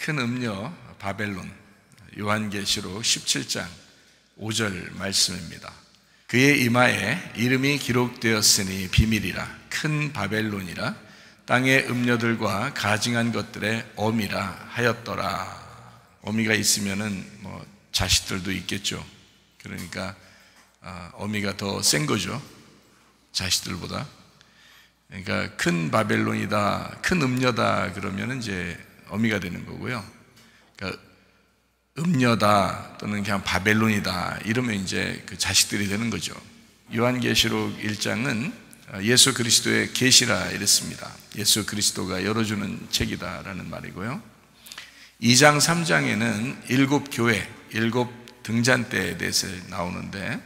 큰 음녀 바벨론, 요한계시록 17장 5절 말씀입니다. 그의 이마에 이름이 기록되었으니 비밀이라, 큰 바벨론이라, 땅의 음녀들과 가증한 것들의 어미라 하였더라. 어미가 있으면은 자식들도 있겠죠. 그러니까 어미가 더 센 거죠, 자식들보다. 그러니까 큰 바벨론이다, 큰 음녀다 그러면은 이제 어미가 되는 거고요. 그러니까 음녀다 또는 그냥 바벨론이다 이러면 이제 그 자식들이 되는 거죠. 요한계시록 1장은 예수 그리스도의 계시라 이랬습니다. 예수 그리스도가 열어주는 책이다라는 말이고요. 2장 3장에는 7교회, 7 등잔대에 대해서 나오는데,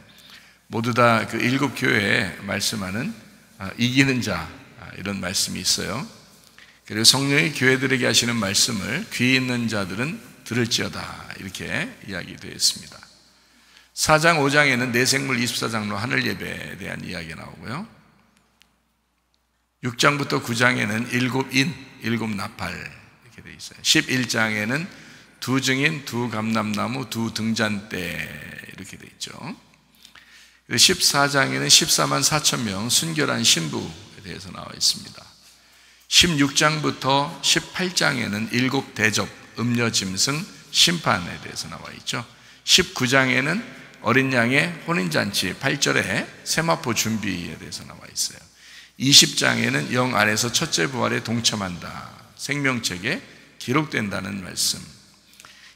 모두 다 그 7교회에 말씀하는 이기는 자, 이런 말씀이 있어요. 그리고 성령이 교회들에게 하시는 말씀을 귀 있는 자들은 들을지어다, 이렇게 이야기되어 있습니다. 4장 5장에는 내생물 24장로 하늘 예배에 대한 이야기가 나오고요. 6장부터 9장에는 7인, 7나팔 이렇게 되어 있어요. 11장에는 2증인, 2감람나무, 2등잔대 이렇게 되어 있죠. 14장에는 14만 4천 명 순결한 신부에 대해서 나와 있습니다. 16장부터 18장에는 7대접, 음녀 짐승, 심판에 대해서 나와 있죠. 19장에는 어린 양의 혼인잔치 8절에 세마포 준비에 대해서 나와 있어요. 20장에는 영 안에서 첫째 부활에 동참한다, 생명책에 기록된다는 말씀.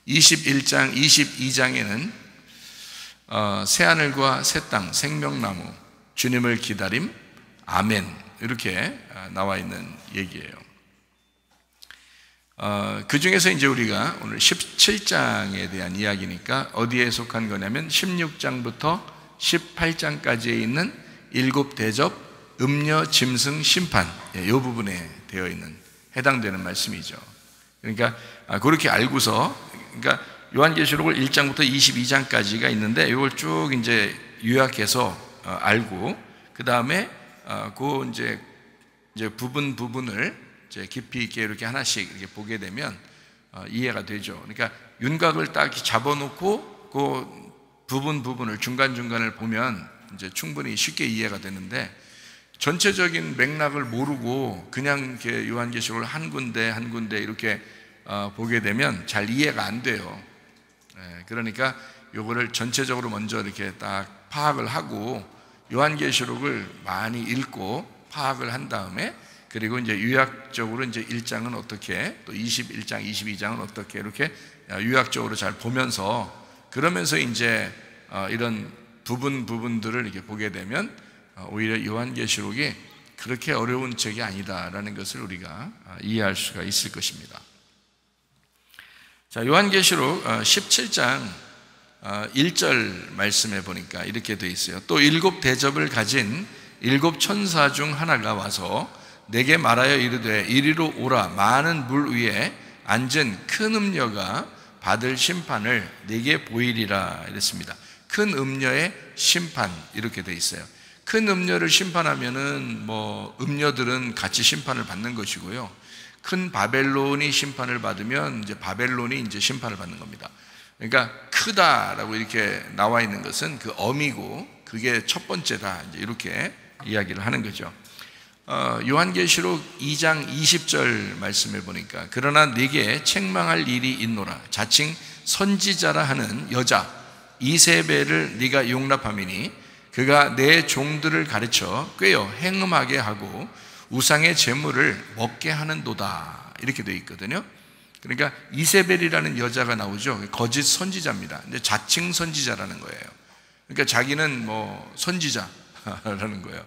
21장, 22장에는 새하늘과 새 땅, 생명나무, 주님을 기다림, 아멘, 이렇게 나와 있는 얘기예요. 그 중에서 이제 우리가 오늘 17장에 대한 이야기니까 어디에 속한 거냐면 16장부터 18장까지에 있는 7대접, 음녀, 짐승, 심판, 이 부분에 되어 있는, 해당되는 말씀이죠. 그러니까 그렇게 알고서, 그러니까 요한계시록을 1장부터 22장까지가 있는데 이걸 쭉 이제 요약해서 알고, 그 다음에 그 이제 부분을 이제 깊이 있게 이렇게 하나씩 이렇게 보게 되면 이해가 되죠. 그러니까 윤곽을 딱 잡아놓고 그 부분을 중간중간을 보면 이제 충분히 쉽게 이해가 되는데, 전체적인 맥락을 모르고 그냥 이렇게 요한계시록을 한 군데 한 군데 이렇게 보게 되면 잘 이해가 안 돼요. 그러니까 요거를 전체적으로 먼저 이렇게 딱 파악을 하고 요한계시록을 많이 읽고 파악을 한 다음에, 그리고 이제 요약적으로 이제 1장은 어떻게, 또 21장, 22장은 어떻게, 이렇게 요약적으로 잘 보면서, 그러면서 이제 이런 부분들을 이렇게 보게 되면 오히려 요한계시록이 그렇게 어려운 책이 아니다라는 것을 우리가 이해할 수가 있을 것입니다. 자, 요한계시록 17장 1절 말씀에 보니까 이렇게 되어 있어요. 또 7대접을 가진 7천사 중 하나가 와서 내게 말하여 이르되 이리로 오라, 많은 물 위에 앉은 큰 음녀가 받을 심판을 내게 보이리라 이랬습니다. 큰 음녀의 심판, 이렇게 되어 있어요. 큰 음녀를 심판하면은 음녀들은 같이 심판을 받는 것이고요. 큰 바벨론이 심판을 받으면 이제 바벨론이 이제 심판을 받는 겁니다. 그러니까 크다라고 이렇게 나와 있는 것은 그 어미고 그게 첫 번째다, 이제 이렇게 이야기를 하는 거죠. 요한계시록 2장 20절 말씀해 보니까 그러나 네게 책망할 일이 있노라, 자칭 선지자라 하는 여자 이세벨을 네가 용납함이니 그가 내 종들을 가르쳐 꾀어 행음하게 하고 우상의 제물을 먹게 하는도다, 이렇게 되어 있거든요. 그러니까 이세벨이라는 여자가 나오죠. 거짓 선지자입니다. 근데 자칭 선지자라는 거예요. 그러니까 자기는 선지자라는 거예요.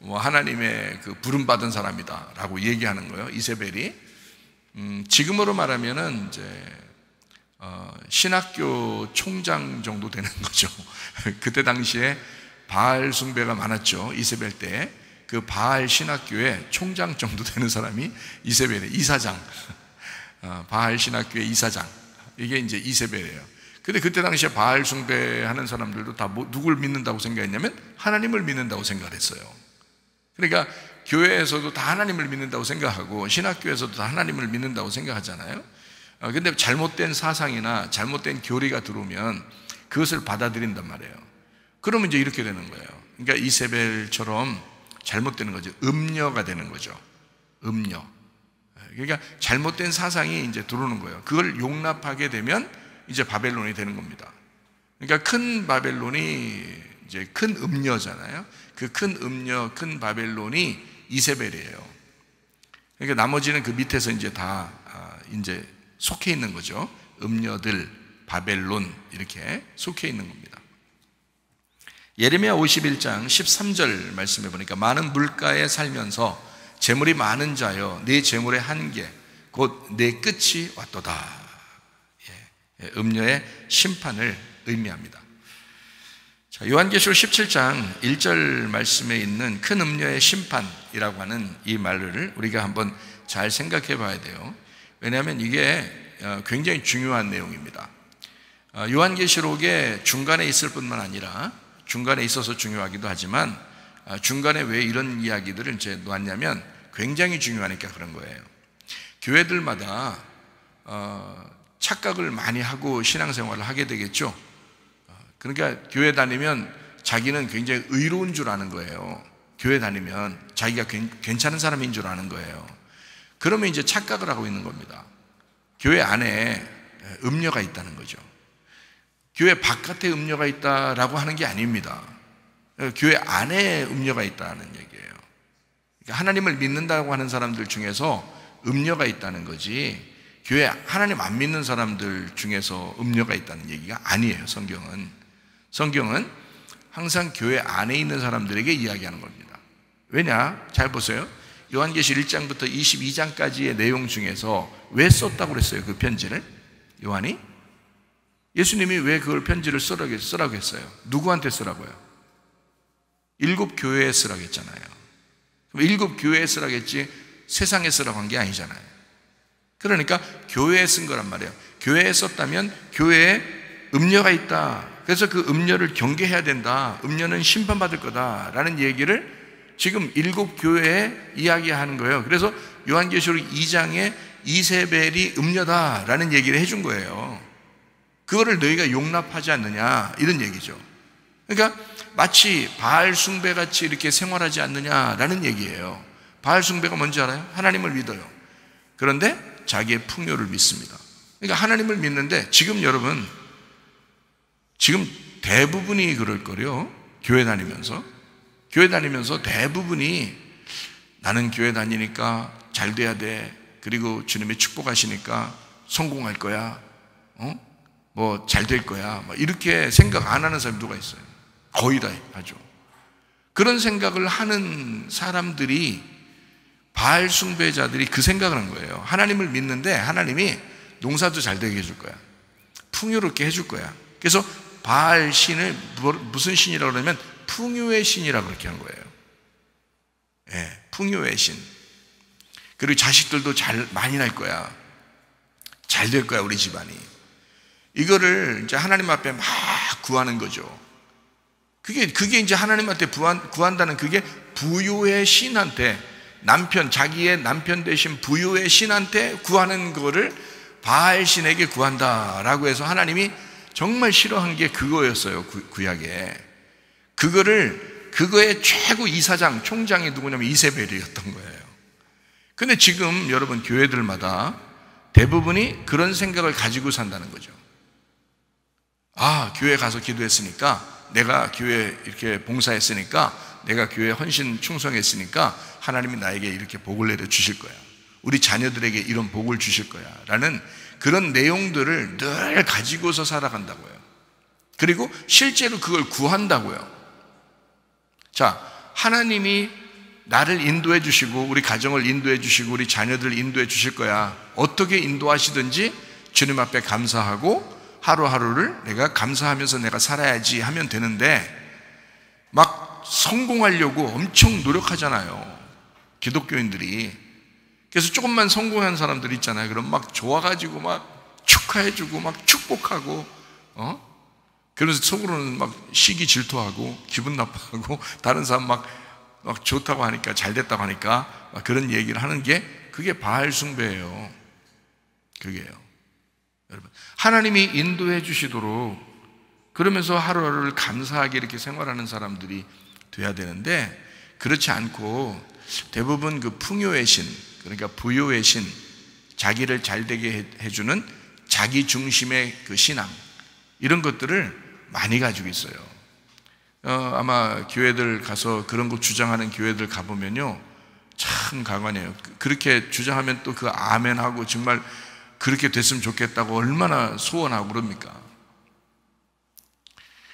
하나님의 그 부름 받은 사람이다라고 얘기하는 거예요, 이세벨이. 지금으로 말하면은 이제 신학교 총장 정도 되는 거죠. 그때 당시에 바알 숭배가 많았죠. 이세벨 때 그 바알 신학교의 총장 정도 되는 사람이 이세벨의 이사장, 바알 신학교의 이사장, 이게 이제 이세벨이에요. 근데 그때 당시에 바알 숭배하는 사람들도 다 누굴 믿는다고 생각했냐면 하나님을 믿는다고 생각을 했어요. 그러니까 교회에서도 다 하나님을 믿는다고 생각하고 신학교에서도 다 하나님을 믿는다고 생각하잖아요. 근데 잘못된 사상이나 잘못된 교리가 들어오면 그것을 받아들인단 말이에요. 그러면 이제 이렇게 되는 거예요. 그러니까 이세벨처럼 잘못되는 거죠. 음녀가 되는 거죠. 음녀. 그러니까 잘못된 사상이 이제 들어오는 거예요. 그걸 용납하게 되면 이제 바벨론이 되는 겁니다. 그러니까 큰 바벨론이 이제 큰 음녀잖아요. 그 큰 음녀, 큰 바벨론이 이세벨이에요. 그러니까 나머지는 그 밑에서 이제 다 이제 속해 있는 거죠. 음녀들, 바벨론 이렇게 속해 있는 겁니다. 예레미야 51장 13절 말씀해 보니까 많은 물가에 살면서 재물이 많은 자여 네 재물의 한계 곧 내 끝이 왔도다. 음녀의 심판을 의미합니다. 자, 요한계시록 17장 1절 말씀에 있는 큰 음녀의 심판이라고 하는 이 말을 우리가 한번 잘 생각해 봐야 돼요. 왜냐하면 이게 굉장히 중요한 내용입니다. 요한계시록의 중간에 있을 뿐만 아니라 중간에 있어서 중요하기도 하지만 중간에 왜 이런 이야기들을 이제 놓았냐면 굉장히 중요하니까 그런 거예요. 교회들마다 착각을 많이 하고 신앙생활을 하게 되겠죠. 그러니까 교회 다니면 자기는 굉장히 의로운 줄 아는 거예요. 교회 다니면 자기가 괜찮은 사람인 줄 아는 거예요. 그러면 이제 착각을 하고 있는 겁니다. 교회 안에 음녀가 있다는 거죠. 교회 바깥에 음녀가 있다라고 하는 게 아닙니다. 교회 안에 음녀가 있다는 얘기예요. 그러니까 하나님을 믿는다고 하는 사람들 중에서 음녀가 있다는 거지, 교회 하나님 안 믿는 사람들 중에서 음녀가 있다는 얘기가 아니에요. 성경은 항상 교회 안에 있는 사람들에게 이야기하는 겁니다. 왜냐? 잘 보세요. 요한계시 1장부터 22장까지의 내용 중에서 왜 썼다고 그랬어요? 그 편지를 요한이? 예수님이 왜 그걸 편지를 쓰라고 했어요? 누구한테 쓰라고요? 7 교회에 쓰라고 했잖아요. 7 교회에 쓰라고 했지 세상에 쓰라고 한 게 아니잖아요. 그러니까 교회에 쓴 거란 말이에요. 교회에 썼다면 교회에 음녀가 있다. 그래서 그 음녀를 경계해야 된다. 음녀는 심판받을 거다라는 얘기를 지금 7 교회에 이야기하는 거예요. 그래서 요한계시록 2장에 이세벨이 음녀다라는 얘기를 해준 거예요. 그거를 너희가 용납하지 않느냐 이런 얘기죠. 그러니까 마치 바알 숭배같이 이렇게 생활하지 않느냐라는 얘기예요. 바알 숭배가 뭔지 알아요? 하나님을 믿어요. 그런데 자기의 풍요를 믿습니다. 그러니까 하나님을 믿는데 지금 여러분 지금 대부분이 그럴 거요. 교회 다니면서 대부분이 나는 교회 다니니까 잘 돼야 돼. 그리고 주님이 축복하시니까 성공할 거야. 뭐 잘 될 거야. 이렇게 생각 안 하는 사람이 누가 있어요? 거의 다 하죠. 그런 생각을 하는 사람들이 바알 숭배자들이 그 생각을 한 거예요. 하나님을 믿는데 하나님이 농사도 잘 되게 해줄 거야. 풍요롭게 해줄 거야. 그래서 바알 신을 무슨 신이라고 그러면 풍요의 신이라고 그렇게 한 거예요. 예, 풍요의 신. 그리고 자식들도 많이 날 거야. 잘 될 거야, 우리 집안이. 이거를 이제 하나님 앞에 막 구하는 거죠. 그게 이제 하나님한테 구한다는 그게 부요의 신한테 자기의 남편 되신 부요의 신한테 구하는 거를 바알 신에게 구한다라고 해서 하나님이 정말 싫어한 게 그거였어요. 구약에. 그거의 최고 이사장, 총장이 누구냐면 이세벨이었던 거예요. 근데 지금 여러분 교회들마다 대부분이 그런 생각을 가지고 산다는 거죠. 아, 교회 가서 기도했으니까, 내가 교회 이렇게 봉사했으니까, 내가 교회 헌신 충성했으니까 하나님이 나에게 이렇게 복을 내려 주실 거야. 우리 자녀들에게 이런 복을 주실 거야. 라는 그런 내용들을 늘 가지고서 살아간다고요. 그리고 실제로 그걸 구한다고요. 자, 하나님이 나를 인도해 주시고 우리 가정을 인도해 주시고 우리 자녀들을 인도해 주실 거야. 어떻게 인도하시든지 주님 앞에 감사하고 하루하루를 내가 감사하면서 내가 살아야지 하면 되는데, 막 성공하려고 엄청 노력하잖아요, 기독교인들이. 그래서 조금만 성공한 사람들 있잖아요. 그럼 막 좋아가지고 막 축하해주고 막 축복하고, 그러면서 속으로는 막 시기 질투하고 기분 나빠하고 다른 사람 막 좋다고 하니까, 잘 됐다고 하니까 막 그런 얘기를 하는 게 그게 바알 숭배예요. 그게요. 하나님이 인도해 주시도록, 그러면서 하루하루를 감사하게 이렇게 생활하는 사람들이 돼야 되는데, 그렇지 않고 대부분 그 풍요의 신, 그러니까 부요의 신, 자기를 잘되게 해주는 자기 중심의 그 신앙, 이런 것들을 많이 가지고 있어요. 아마 교회들 가서 그런 거 주장하는 교회들 가보면요, 참 가관해요. 그렇게 주장하면 또 그 아멘하고 정말 그렇게 됐으면 좋겠다고 얼마나 소원하고 그럽니까?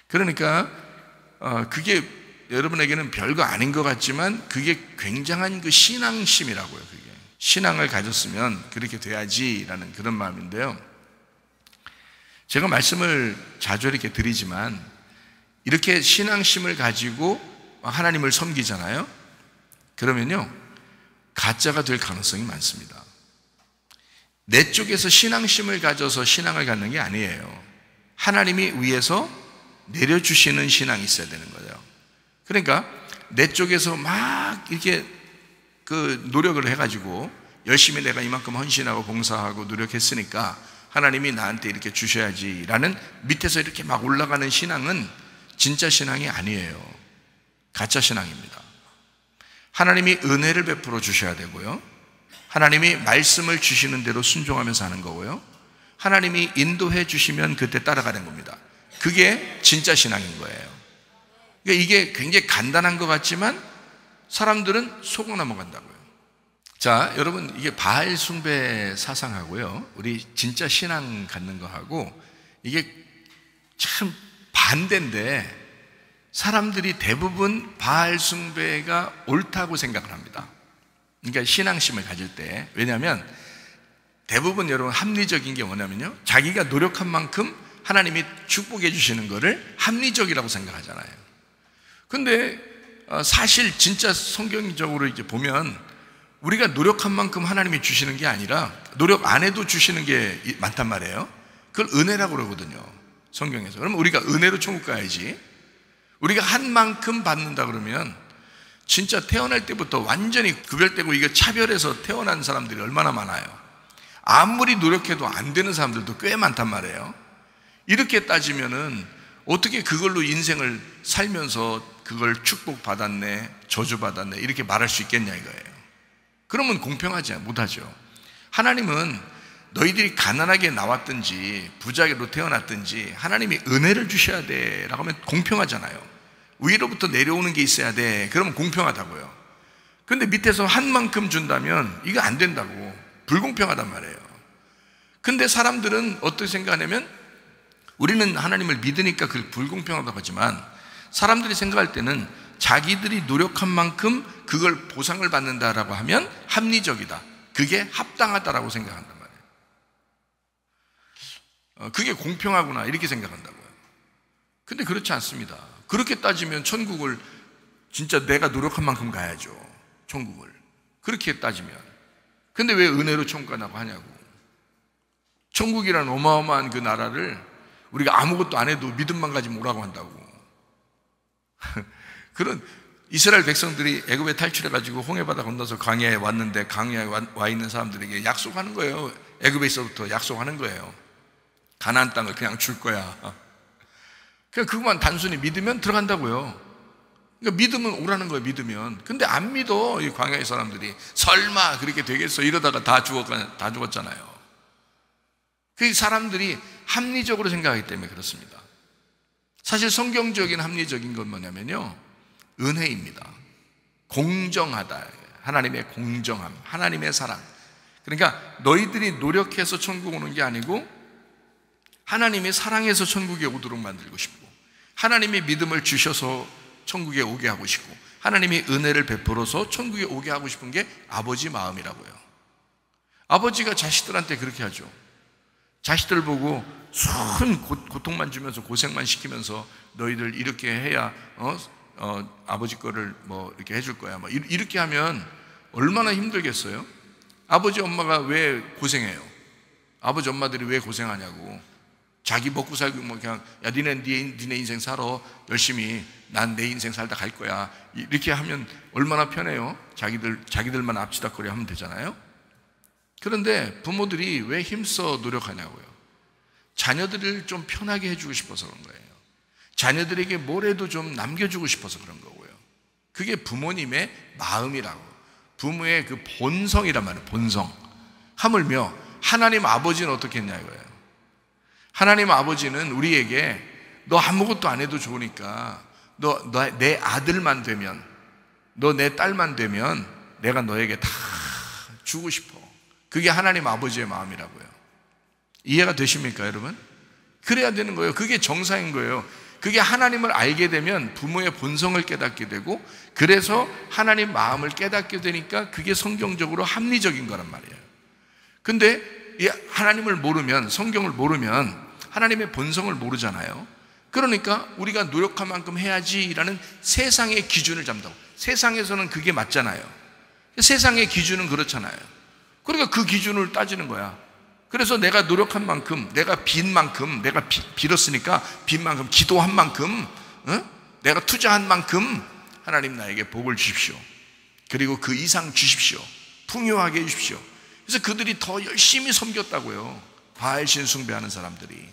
그러니까 그게 여러분에게는 별거 아닌 것 같지만 그게 굉장한 그 신앙심이라고요. 그게 신앙을 가졌으면 그렇게 돼야지라는 그런 마음인데요. 제가 말씀을 자주 이렇게 드리지만, 이렇게 신앙심을 가지고 하나님을 섬기잖아요. 그러면요, 가짜가 될 가능성이 많습니다. 내 쪽에서 신앙심을 가져서 신앙을 갖는 게 아니에요. 하나님이 위에서 내려주시는 신앙이 있어야 되는 거예요. 그러니까 내 쪽에서 막 이렇게 그 노력을 해가지고 열심히 내가 이만큼 헌신하고 봉사하고 노력했으니까 하나님이 나한테 이렇게 주셔야지라는 밑에서 이렇게 막 올라가는 신앙은 진짜 신앙이 아니에요. 가짜 신앙입니다. 하나님이 은혜를 베풀어 주셔야 되고요, 하나님이 말씀을 주시는 대로 순종하면서 하는 거고요, 하나님이 인도해 주시면 그때 따라가는 겁니다. 그게 진짜 신앙인 거예요. 그러니까 이게 굉장히 간단한 것 같지만 사람들은 속아 넘어간다고요. 자, 여러분, 이게 바알 숭배 사상하고요, 우리 진짜 신앙 갖는 거하고 이게 참 반대인데, 사람들이 대부분 바알 숭배가 옳다고 생각을 합니다. 그러니까 신앙심을 가질 때. 왜냐하면 대부분 여러분 합리적인 게 뭐냐면요, 자기가 노력한 만큼 하나님이 축복해 주시는 거를 합리적이라고 생각하잖아요. 근데 사실 진짜 성경적으로 이제 보면 우리가 노력한 만큼 하나님이 주시는 게 아니라 노력 안 해도 주시는 게 많단 말이에요. 그걸 은혜라고 그러거든요, 성경에서. 그러면 우리가 은혜로 천국 가야지. 우리가 한 만큼 받는다 그러면 진짜 태어날 때부터 완전히 구별되고 이거 차별해서 태어난 사람들이 얼마나 많아요. 아무리 노력해도 안 되는 사람들도 꽤 많단 말이에요. 이렇게 따지면은 어떻게 그걸로 인생을 살면서 그걸 축복받았네, 저주받았네 이렇게 말할 수 있겠냐 이거예요. 그러면 공평하지 못하죠. 하나님은 너희들이 가난하게 나왔든지 부자로 태어났든지 하나님이 은혜를 주셔야 돼 라고 하면 공평하잖아요. 위로부터 내려오는 게 있어야 돼, 그러면 공평하다고요. 근데 밑에서 한 만큼 준다면 이거 안 된다고, 불공평하단 말이에요. 근데 사람들은 어떻게 생각하냐면, 우리는 하나님을 믿으니까 그 불공평하다고 하지만 사람들이 생각할 때는 자기들이 노력한 만큼 그걸 보상을 받는다라고 하면 합리적이다, 그게 합당하다라고 생각한단 말이에요. 그게 공평하구나 이렇게 생각한다고요. 근데 그렇지 않습니다. 그렇게 따지면 천국을 진짜 내가 노력한 만큼 가야죠, 천국을. 그렇게 따지면. 근데 왜 은혜로 천국 가라고 하냐고. 천국이란 어마어마한 그 나라를 우리가 아무것도 안 해도 믿음만 가지면 오라고 한다고. 그런 이스라엘 백성들이 애굽에 탈출해가지고 홍해바다 건너서 광야에 왔는데, 광야에 와 있는 사람들에게 약속하는 거예요. 애굽에서부터 약속하는 거예요. 가나안 땅을 그냥 줄 거야. 그냥 그것만 단순히 믿으면 들어간다고요. 그러니까 믿으면 오라는 거예요, 믿으면. 근데 안 믿어, 이 광야의 사람들이. 설마 그렇게 되겠어? 이러다가 다 죽었잖아요. 그 사람들이 합리적으로 생각하기 때문에 그렇습니다. 사실 성경적인 합리적인 건 뭐냐면요, 은혜입니다. 공정하다, 하나님의 공정함, 하나님의 사랑. 그러니까 너희들이 노력해서 천국 오는 게 아니고 하나님이 사랑해서 천국에 오도록 만들고 싶고, 하나님이 믿음을 주셔서 천국에 오게 하고 싶고, 하나님이 은혜를 베풀어서 천국에 오게 하고 싶은 게 아버지 마음이라고요. 아버지가 자식들한테 그렇게 하죠. 자식들 보고 순 고통만 주면서 고생만 시키면서 너희들 이렇게 해야 아버지 거를 뭐 이렇게 해줄 거야, 뭐 이렇게 하면 얼마나 힘들겠어요? 아버지 엄마가 왜 고생해요? 아버지 엄마들이 왜 고생하냐고. 자기 먹고 살고 뭐 그냥 야 니네 인생 살아, 열심히 난 내 인생 살다 갈 거야, 이렇게 하면 얼마나 편해요? 자기들만 앞치다거리 하면 되잖아요. 그런데 부모들이 왜 힘써 노력하냐고요. 자녀들을 좀 편하게 해주고 싶어서 그런 거예요. 자녀들에게 뭐라도 좀 남겨주고 싶어서 그런 거고요. 그게 부모님의 마음이라고, 부모의 그 본성이란 말이에요. 본성. 하물며 하나님 아버지는 어떻게 했냐 이거예요. 하나님 아버지는 우리에게 너 아무것도 안 해도 좋으니까 너 내 아들만 되면, 너 내 딸만 되면 내가 너에게 다 주고 싶어. 그게 하나님 아버지의 마음이라고요. 이해가 되십니까 여러분? 그래야 되는 거예요. 그게 정상인 거예요. 그게 하나님을 알게 되면 부모의 본성을 깨닫게 되고, 그래서 하나님 마음을 깨닫게 되니까 그게 성경적으로 합리적인 거란 말이에요. 근데 하나님을 모르면, 성경을 모르면 하나님의 본성을 모르잖아요. 그러니까 우리가 노력한 만큼 해야지라는 세상의 기준을 잡는다고. 세상에서는 그게 맞잖아요. 세상의 기준은 그렇잖아요. 그러니까 그 기준을 따지는 거야. 그래서 내가 노력한 만큼, 내가 빈 만큼, 내가 빌었으니까 빈 만큼, 기도한 만큼, 내가 투자한 만큼 하나님 나에게 복을 주십시오. 그리고 그 이상 주십시오. 풍요하게 해주십시오. 그래서 그들이 더 열심히 섬겼다고요. 바알신 숭배하는 사람들이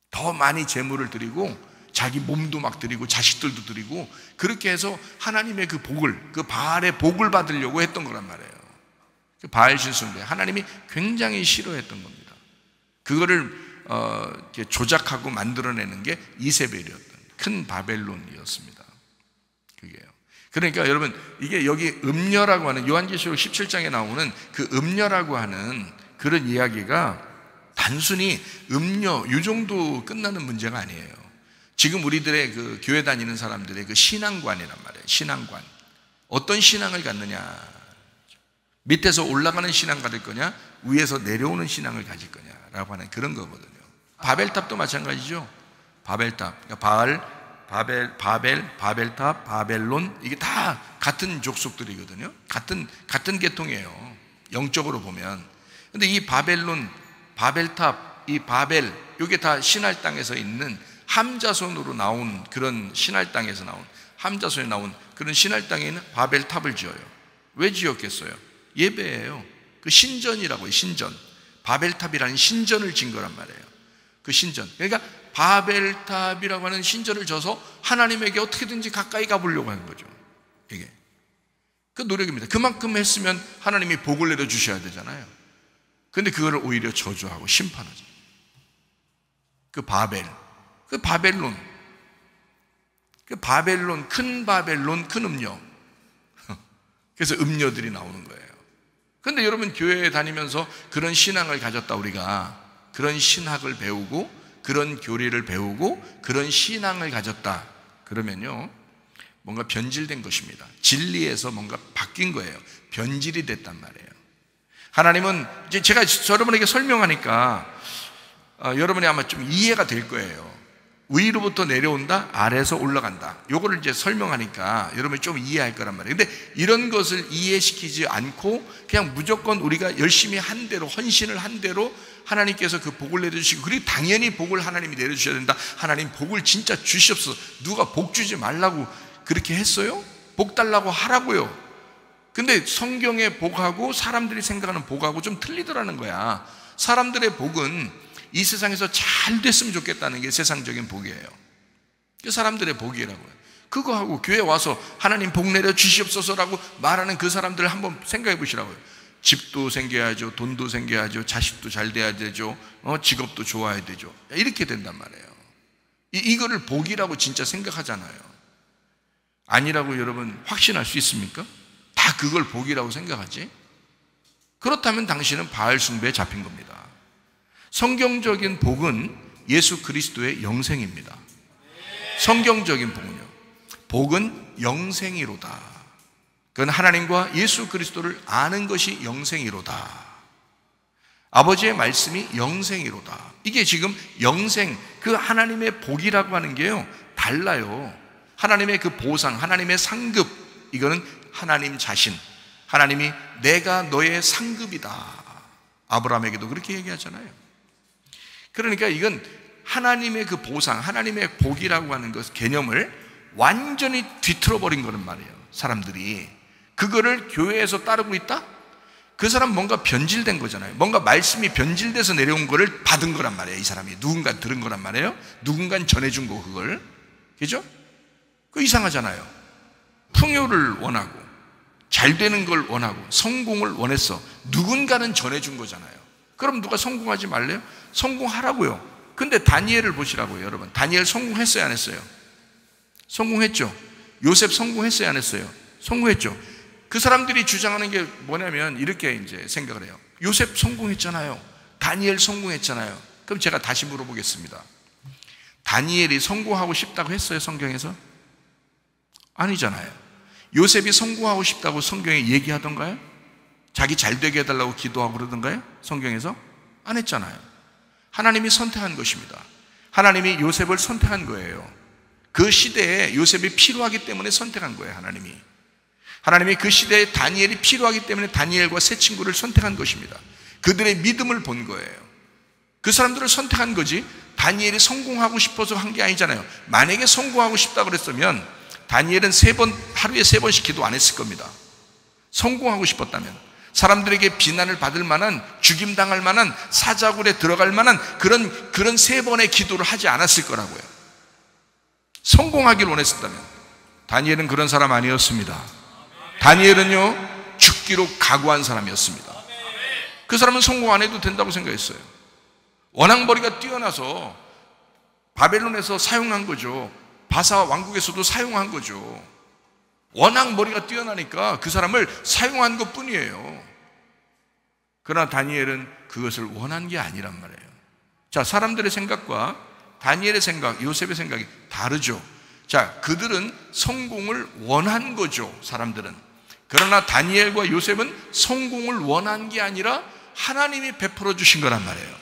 더 많이 제물을 드리고 자기 몸도 막 드리고 자식들도 드리고, 그렇게 해서 하나님의 그 복을, 그 바알의 복을 받으려고 했던 거란 말이에요. 그 바알신 숭배, 하나님이 굉장히 싫어했던 겁니다. 그거를 이렇게 조작하고 만들어내는 게 이세벨이었던 큰 바벨론이었습니다. 그게요. 그러니까 여러분, 이게 여기 음녀라고 하는, 요한계시록 17장에 나오는 그 음녀라고 하는 그런 이야기가 단순히 음녀 이 정도 끝나는 문제가 아니에요. 지금 우리들의 그 교회 다니는 사람들의 그 신앙관이란 말이에요. 신앙관. 어떤 신앙을 갖느냐. 밑에서 올라가는 신앙 가질 거냐, 위에서 내려오는 신앙을 가질 거냐라고 하는 그런 거거든요. 바벨탑도 마찬가지죠. 바벨탑. 그러니까 바벨탑, 바벨론, 이게 다 같은 족속들이거든요. 같은 계통이에요. 영적으로 보면. 근데 이 바벨론, 바벨탑, 이 바벨, 이게 다 신할 땅에서 있는 함자손으로 나온, 그런 신할 땅에서 나온, 함자손에 나온 그런 신할 땅에 있는 바벨탑을 지어요. 왜 지었겠어요? 예배예요. 그 신전이라고요. 신전. 바벨탑이라는 신전을 진 거란 말이에요. 그 신전. 그러니까 바벨탑이라고 하는 신전을 져서 하나님에게 어떻게든지 가까이 가보려고 하는 거죠. 이게 그 노력입니다. 그만큼 했으면 하나님이 복을 내려 주셔야 되잖아요. 근데 그거를 오히려 저주하고 심판하죠. 그 바벨, 그 바벨론, 그 바벨론, 큰 바벨론, 큰 음녀. 그래서 음녀들이 나오는 거예요. 근데 여러분, 교회에 다니면서 그런 신앙을 가졌다, 우리가 그런 신학을 배우고 그런 교리를 배우고 그런 신앙을 가졌다 그러면요, 뭔가 변질된 것입니다. 진리에서 뭔가 바뀐 거예요. 변질이 됐단 말이에요. 하나님은 이제 제가 여러분에게 설명하니까 여러분이 아마 좀 이해가 될 거예요. 위로부터 내려온다, 아래에서 올라간다. 요거를 이제 설명하니까 여러분이 좀 이해할 거란 말이에요. 근데 이런 것을 이해시키지 않고 그냥 무조건 우리가 열심히 한 대로, 헌신을 한 대로 하나님께서 그 복을 내려주시고, 그리고 당연히 복을 하나님이 내려주셔야 된다. 하나님 복을 진짜 주시옵소서. 누가 복 주지 말라고 그렇게 했어요? 복 달라고 하라고요. 근데 성경의 복하고 사람들이 생각하는 복하고 좀 틀리더라는 거야. 사람들의 복은 이 세상에서 잘 됐으면 좋겠다는 게 세상적인 복이에요. 그 사람들의 복이라고요. 그거하고 교회 와서 하나님 복 내려 주시옵소서라고 말하는 그 사람들을 한번 생각해 보시라고요. 집도 생겨야죠, 돈도 생겨야죠, 자식도 잘 돼야 되죠, 직업도 좋아야 되죠. 이렇게 된단 말이에요. 이거를 복이라고 진짜 생각하잖아요. 아니라고 여러분 확신할 수 있습니까? 다 그걸 복이라고 생각하지? 그렇다면 당신은 바알 숭배에 잡힌 겁니다. 성경적인 복은 예수 그리스도의 영생입니다. 성경적인 복은요, 복은 영생이로다. 그건 하나님과 예수 그리스도를 아는 것이 영생이로다. 아버지의 말씀이 영생이로다. 이게 지금 영생, 그 하나님의 복이라고 하는 게요, 달라요. 하나님의 그 보상, 하나님의 상급, 이거는 하나님 자신, 하나님이 내가 너의 상급이다. 아브라함에게도 그렇게 얘기하잖아요. 그러니까 이건 하나님의 그 보상, 하나님의 복이라고 하는 것 개념을 완전히 뒤틀어 버린 거란 말이에요. 사람들이 그거를 교회에서 따르고 있다? 그 사람 뭔가 변질된 거잖아요. 뭔가 말씀이 변질돼서 내려온 거를 받은 거란 말이에요. 이 사람이 누군가 들은 거란 말이에요. 누군가 전해준 거, 그걸. 그죠? 그 이상하잖아요. 풍요를 원하고 잘 되는 걸 원하고 성공을 원했어. 누군가는 전해준 거잖아요. 그럼 누가 성공하지 말래요? 성공하라고요. 근데 다니엘을 보시라고요, 여러분. 다니엘 성공했어요, 안 했어요? 성공했죠. 요셉 성공했어요, 안 했어요? 성공했죠. 그 사람들이 주장하는 게 뭐냐면 이렇게 이제 생각을 해요. 요셉 성공했잖아요. 다니엘 성공했잖아요. 그럼 제가 다시 물어보겠습니다. 다니엘이 성공하고 싶다고 했어요, 성경에서? 아니잖아요. 요셉이 성공하고 싶다고 성경에 얘기하던가요? 자기 잘 되게 해달라고 기도하고 그러던가요? 성경에서? 안 했잖아요. 하나님이 선택한 것입니다. 하나님이 요셉을 선택한 거예요. 그 시대에 요셉이 필요하기 때문에 선택한 거예요, 하나님이 그 시대에 다니엘이 필요하기 때문에 다니엘과 세 친구를 선택한 것입니다. 그들의 믿음을 본 거예요. 그 사람들을 선택한 거지 다니엘이 성공하고 싶어서 한 게 아니잖아요. 만약에 성공하고 싶다고 그랬으면 다니엘은 하루에 3번씩 기도 안 했을 겁니다. 성공하고 싶었다면 사람들에게 비난을 받을 만한, 죽임당할 만한, 사자굴에 들어갈 만한 그런 3번의 기도를 하지 않았을 거라고요. 성공하길 원했었다면. 다니엘은 그런 사람 아니었습니다. 다니엘은요, 죽기로 각오한 사람이었습니다. 그 사람은 성공 안 해도 된다고 생각했어요. 워낙 머리가 뛰어나서 바벨론에서 사용한 거죠. 바사 왕국에서도 사용한 거죠. 워낙 머리가 뛰어나니까 그 사람을 사용한 것 뿐이에요. 그러나 다니엘은 그것을 원한 게 아니란 말이에요. 자, 사람들의 생각과 다니엘의 생각, 요셉의 생각이 다르죠. 자, 그들은 성공을 원한 거죠, 사람들은. 그러나 다니엘과 요셉은 성공을 원한 게 아니라 하나님이 베풀어 주신 거란 말이에요.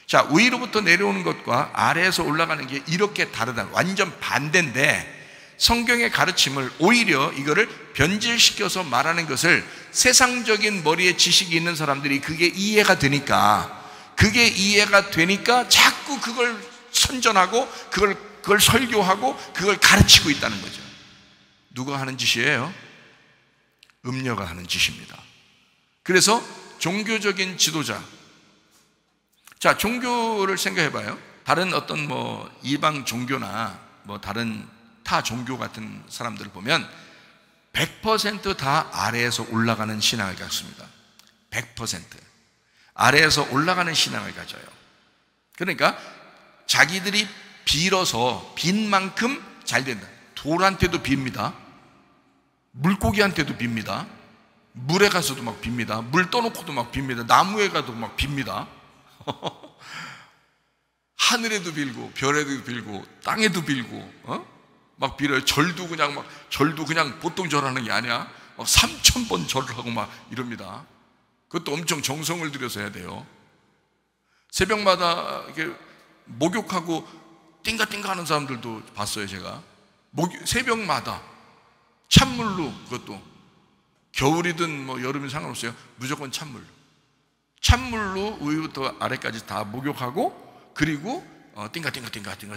자, 위로부터 내려오는 것과 아래에서 올라가는 게 이렇게 다르다. 완전 반대인데 성경의 가르침을 오히려 이거를 변질시켜서 말하는 것을 세상적인 머리에 지식이 있는 사람들이 그게 이해가 되니까 자꾸 그걸 선전하고 그걸 설교하고 그걸 가르치고 있다는 거죠. 누가 하는 짓이에요? 음녀가 하는 짓입니다. 그래서 종교적인 지도자, 자, 종교를 생각해 봐요. 다른 어떤 이방 종교나 다른 타 종교 같은 사람들을 보면 100% 다 아래에서 올라가는 신앙을 갖습니다. 100% 아래에서 올라가는 신앙을 가져요. 그러니까 자기들이 빌어서 빈 만큼 잘 된다. 돌한테도 빕니다. 물고기한테도 빕니다. 물에 가서도 막 빕니다. 물 떠놓고도 막 빕니다. 나무에 가도 막 빕니다. 하늘에도 빌고 별에도 빌고 땅에도 빌고 막 빌어요. 절도 그냥 보통 절하는 게 아니야. 막 3000번 절을 하고 막 이럽니다. 그것도 엄청 정성을 들여서 해야 돼요. 새벽마다 이렇게 목욕하고 띵가띵가 하는 사람들도 봤어요, 제가. 새벽마다 찬물로, 그것도 겨울이든 여름이든 상관없어요. 무조건 찬물로 위부터 아래까지 다 목욕하고, 그리고 띵가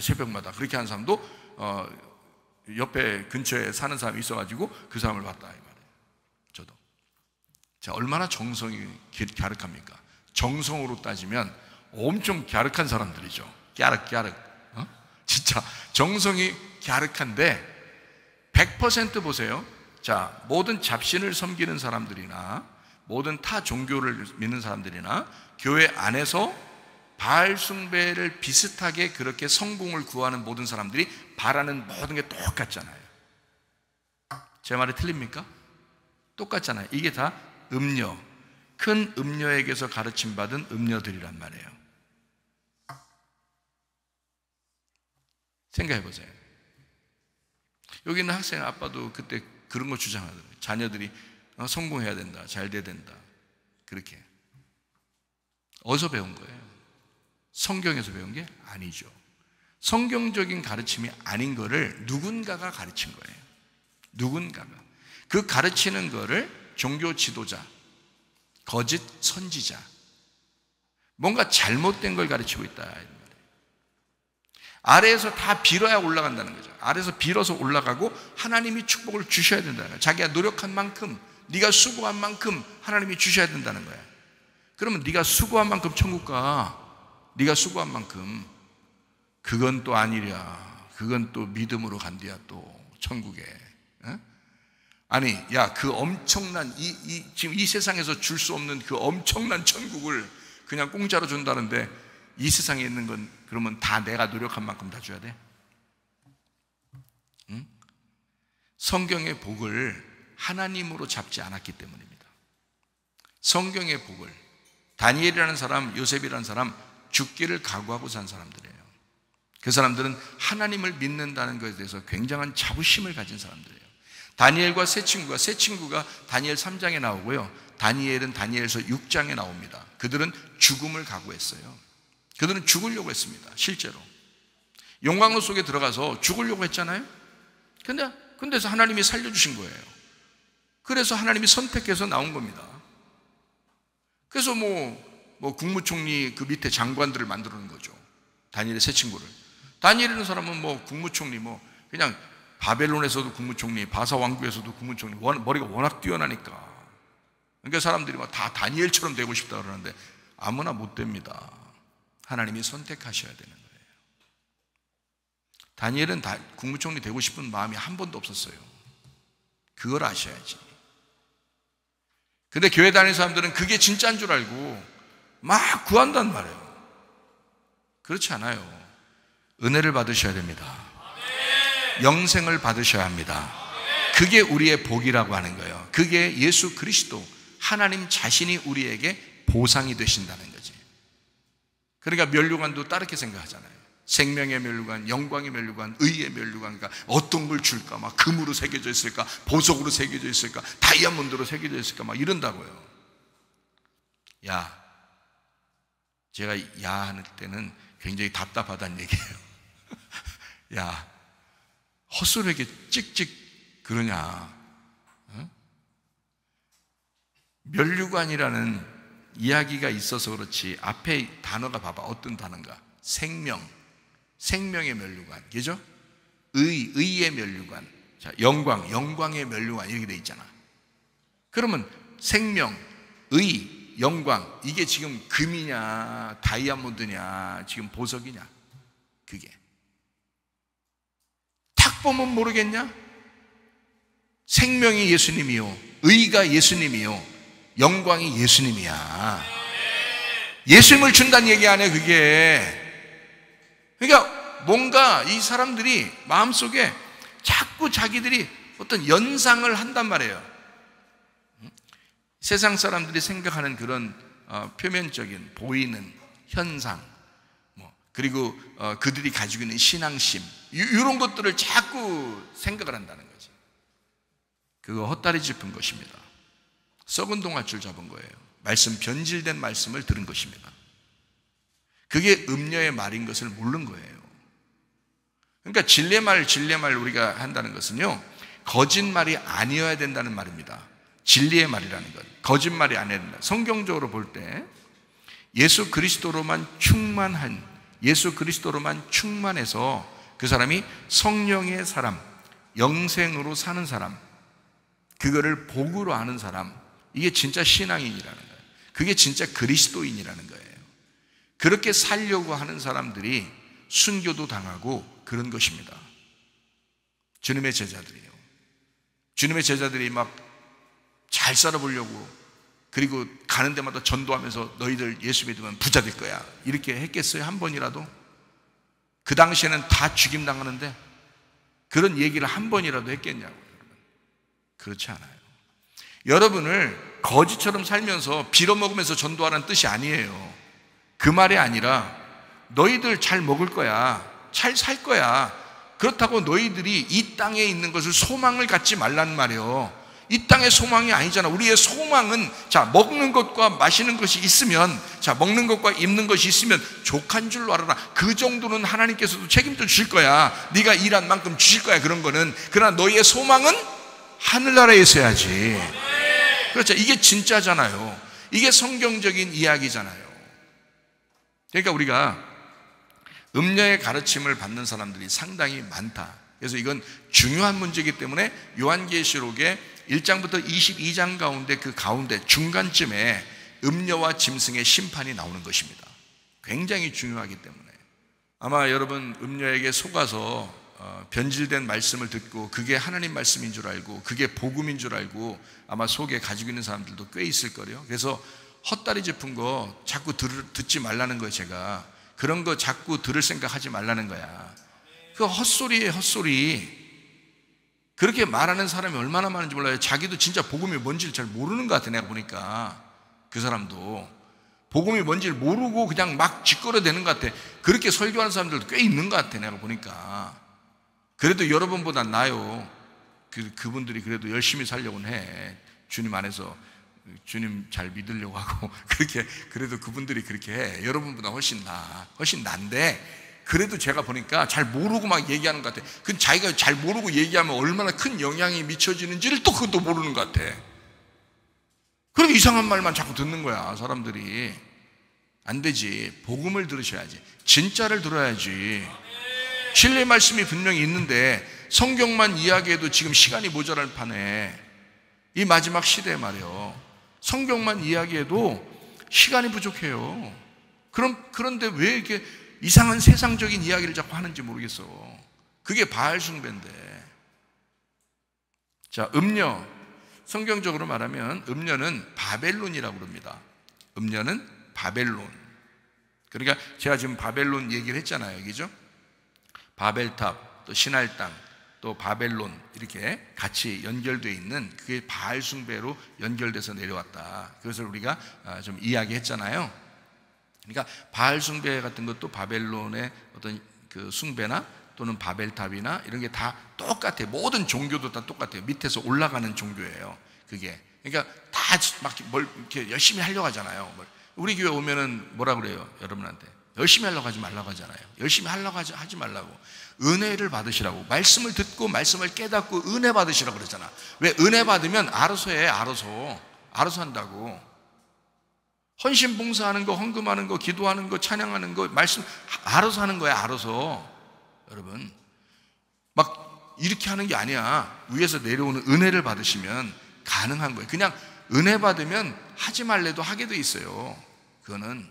새벽마다 그렇게 하는 사람도 옆에 근처에 사는 사람이 있어가지고 그 사람을 봤다 이 말이에요. 저도. 자, 얼마나 정성이 갸륵합니까? 정성으로 따지면 엄청 갸륵한 사람들이죠. 갸륵. 진짜 정성이 갸륵한데 100% 보세요. 자, 모든 잡신을 섬기는 사람들이나 모든 타 종교를 믿는 사람들이나 교회 안에서 바알 숭배를 비슷하게 그렇게 성공을 구하는 모든 사람들이 바라는 모든 게 똑같잖아요. 제 말이 틀립니까? 똑같잖아요. 이게 다 음녀, 큰 음녀에게서 가르침받은 음녀들이란 말이에요. 생각해 보세요. 여기 있는 학생 아빠도 그때 그런 거 주장하더라고요. 자녀들이 성공해야 된다, 잘 돼야 된다, 그렇게. 어디서 배운 거예요? 성경에서 배운 게 아니죠. 성경적인 가르침이 아닌 거를 누군가가 가르친 거예요. 누군가가. 그 가르치는 거를 종교 지도자, 거짓 선지자, 뭔가 잘못된 걸 가르치고 있다. 아래에서 다 빌어야 올라간다는 거죠. 아래에서 빌어서 올라가고 하나님이 축복을 주셔야 된다는 거예요. 자기가 노력한 만큼 네가 수고한 만큼 하나님이 주셔야 된다는 거야. 그러면 네가 수고한 만큼 천국 가. 네가 수고한 만큼. 그건 또 아니랴. 그건 또 믿음으로 간디야 또 천국에. 에? 아니, 야, 그 엄청난 지금 이 세상에서 줄 수 없는 그 엄청난 천국을 그냥 공짜로 준다는데 이 세상에 있는 건 그러면 다 내가 노력한 만큼 다 줘야 돼? 응? 성경의 복을 하나님으로 잡지 않았기 때문입니다. 성경의 복을 다니엘이라는 사람, 요셉이라는 사람 죽기를 각오하고 산 사람들이에요. 그 사람들은 하나님을 믿는다는 것에 대해서 굉장한 자부심을 가진 사람들이에요. 다니엘과 세 친구가 다니엘 3장에 나오고요, 다니엘은 다니엘서 6장에 나옵니다. 그들은 죽음을 각오했어요. 그들은 죽으려고 했습니다. 실제로 용광로 속에 들어가서 죽으려고 했잖아요. 근데서 하나님이 살려주신 거예요. 그래서 하나님이 선택해서 나온 겁니다. 그래서 국무총리 그 밑에 장관들을 만들어 놓은 거죠. 다니엘의 세 친구를. 다니엘이라는 사람은 국무총리 그냥 바벨론에서도 국무총리, 바사 왕국에서도 국무총리, 머리가 워낙 뛰어나니까. 그러니까 사람들이 다 다니엘처럼 되고 싶다 그러는데 아무나 못 됩니다. 하나님이 선택하셔야 되는 거예요. 다니엘은 국무총리 되고 싶은 마음이 한 번도 없었어요. 그걸 아셔야지. 근데 교회 다니는 사람들은 그게 진짜인 줄 알고 막 구한단 말이에요. 그렇지 않아요. 은혜를 받으셔야 됩니다. 영생을 받으셔야 합니다. 그게 우리의 복이라고 하는 거예요. 그게 예수 그리스도 하나님 자신이 우리에게 보상이 되신다는 거지. 그러니까 면류관도 다르게 생각하잖아요. 생명의 면류관, 영광의 면류관, 의의 면류관. 그러니까 어떤 걸 줄까? 막 금으로 새겨져 있을까? 보석으로 새겨져 있을까? 다이아몬드로 새겨져 있을까? 막 이런다고요. 제가 하는 때는 굉장히 답답하다는 얘기예요. 헛소리에게 찍찍 그러냐? 면류관이라는 이야기가 있어서 그렇지 앞에 단어가 봐봐. 어떤 단어인가? 생명의 면류관, 그죠? 의의 면류관, 자, 영광의 면류관 이렇게 돼 있잖아. 그러면 생명, 의, 영광, 이게 지금 금이냐 다이아몬드냐 지금 보석이냐? 그게 딱 보면 모르겠냐? 생명이 예수님이요, 의가 예수님이요, 영광이 예수님이야. 예수님을 준다는 얘기 아니에요 그게. 그러니까 뭔가 이 사람들이 마음속에 자꾸 자기들이 어떤 연상을 한단 말이에요. 세상 사람들이 생각하는 그런 표면적인 보이는 현상, 그리고 그들이 가지고 있는 신앙심, 이런 것들을 자꾸 생각을 한다는 거지. 그거 헛다리 짚은 것입니다. 썩은 동아줄 잡은 거예요. 변질된 말씀을 들은 것입니다. 그게 음녀의 말인 것을 모르는 거예요. 그러니까 진리말 우리가 한다는 것은요, 거짓말이 아니어야 된다는 말입니다. 진리의 말이라는 것, 거짓말이 아니어야 된다. 성경적으로 볼 때 예수 그리스도로만 충만해서 그 사람이 성령의 사람, 영생으로 사는 사람, 그거를 복으로 아는 사람, 이게 진짜 신앙인이라는 거예요. 그게 진짜 그리스도인이라는 거예요. 그렇게 살려고 하는 사람들이 순교도 당하고 그런 것입니다. 주님의 제자들이요. 주님의 제자들이 막 잘 살아보려고, 그리고 가는 데마다 전도하면서 너희들 예수 믿으면 부자 될 거야 이렇게 했겠어요? 한 번이라도? 그 당시에는 다 죽임 당하는데 그런 얘기를 한 번이라도 했겠냐고요, 여러분. 그렇지 않아요. 여러분을 거지처럼 살면서 빌어먹으면서 전도하라는 뜻이 아니에요. 그 말이 아니라 너희들 잘 먹을 거야, 잘 살 거야. 그렇다고 너희들이 이 땅에 있는 것을 소망을 갖지 말라는 말이에요. 이 땅의 소망이 아니잖아. 우리의 소망은 먹는 것과 마시는 것이 있으면, 먹는 것과 입는 것이 있으면 족한 줄로 알아라. 그 정도는 하나님께서도 책임져 주실 거야. 네가 일한 만큼 주실 거야, 그런 거는. 그러나 너희의 소망은 하늘나라에 있어야지. 그렇죠. 이게 진짜잖아요. 이게 성경적인 이야기잖아요. 그러니까 우리가 음녀의 가르침을 받는 사람들이 상당히 많다, 그래서 이건 중요한 문제이기 때문에 요한계시록의 1장부터 22장 가운데 그 가운데 중간쯤에 음녀와 짐승의 심판이 나오는 것입니다. 굉장히 중요하기 때문에 아마 여러분 음녀에게 속아서 변질된 말씀을 듣고 그게 하나님 말씀인 줄 알고 그게 복음인 줄 알고 아마 속에 가지고 있는 사람들도 꽤 있을 거예요. 그래서 헛다리 짚은 거 자꾸 듣지 말라는 거예요. 제가 그런 거 자꾸 들을 생각하지 말라는 거야. 그 헛소리예요, 헛소리. 그렇게 말하는 사람이 얼마나 많은지 몰라요. 자기도 진짜 복음이 뭔지를 잘 모르는 것 같아. 내가 보니까 그 사람도 복음이 뭔지를 모르고 그냥 막 짓거려대는 것 같아. 그렇게 설교하는 사람들도 꽤 있는 것 같아. 내가 보니까. 그래도 여러분보다 나아요. 그분들이 그래도 열심히 살려고는 해. 주님 안에서 주님 잘 믿으려고 하고 그렇게 그래도 그분들이 그렇게 해. 여러분보다 훨씬 난데 그래도 제가 보니까 잘 모르고 막 얘기하는 것 같아. 그 자기가 잘 모르고 얘기하면 얼마나 큰 영향이 미쳐지는지를 또 그것도 모르는 것 같아. 그렇게 이상한 말만 자꾸 듣는 거야, 사람들이. 안 되지. 복음을 들으셔야지. 진짜를 들어야지. 진리의 말씀이 분명히 있는데 성경만 이야기해도 지금 시간이 모자랄 판에 이 마지막 시대에 말이에요. 성경만 이야기해도 시간이 부족해요. 그런데 왜 이렇게 이상한 세상적인 이야기를 자꾸 하는지 모르겠어. 그게 바알 숭배인데. 자, 음녀. 성경적으로 말하면 음녀는 바벨론이라고 그럽니다. 음녀는 바벨론. 그러니까 제가 지금 바벨론 얘기를 했잖아요. 그죠? 바벨탑, 또 신할 땅, 또 바벨론 이렇게 같이 연결되어 있는 그게 바알 숭배로 연결돼서 내려왔다. 그것을 우리가 좀 이야기했잖아요. 그러니까 바알 숭배 같은 것도 바벨론의 어떤 그 숭배나 또는 바벨탑이나 이런 게 다 똑같아요. 모든 종교도 다 똑같아요. 밑에서 올라가는 종교예요. 그게. 그러니까 다 막 뭘 이렇게 열심히 하려고 하잖아요. 우리 교회 오면은 뭐라 그래요? 여러분한테 열심히 하려고 하지 말라고 하잖아요. 열심히 하려고 하지 말라고. 은혜를 받으시라고. 말씀을 듣고 말씀을 깨닫고 은혜 받으시라고 그러잖아. 왜? 은혜 받으면 알아서 해. 알아서 한다고. 헌신 봉사하는 거, 헌금하는 거, 기도하는 거, 찬양하는 거, 말씀 알아서 하는 거야. 알아서. 여러분 막 이렇게 하는 게 아니야. 위에서 내려오는 은혜를 받으시면 가능한 거예요. 그냥 은혜 받으면 하지 말래도 하게 돼 있어요. 그거는.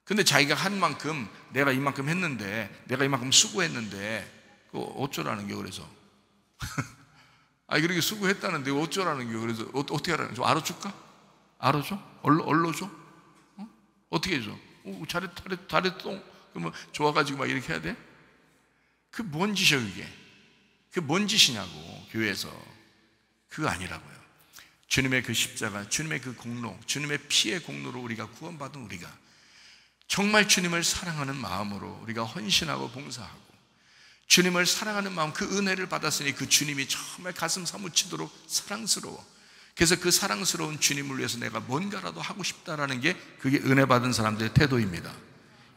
근데 자기가 한 만큼 내가 이만큼 했는데 내가 이만큼 수고했는데 그거 어쩌라는 게 그래서 그렇게 수고했다는데 어쩌라는 게 그래서 어떻게 하라는 좀 알아줄까? 알아줘? 얼러줘? 어떻게 해줘? 잘했어. 그러면 좋아가지고 막 이렇게 해야 돼? 그 뭔 짓이야 그게? 그게 뭔 짓이냐고. 교회에서. 그거 아니라고요. 주님의 그 십자가, 주님의 그 공로, 주님의 피의 공로로 우리가 구원받은 우리가 정말 주님을 사랑하는 마음으로 우리가 헌신하고 봉사하고 주님을 사랑하는 마음, 그 은혜를 받았으니 그 주님이 정말 가슴 사무치도록 사랑스러워. 그래서 그 사랑스러운 주님을 위해서 내가 뭔가라도 하고 싶다라는 게 그게 은혜 받은 사람들의 태도입니다.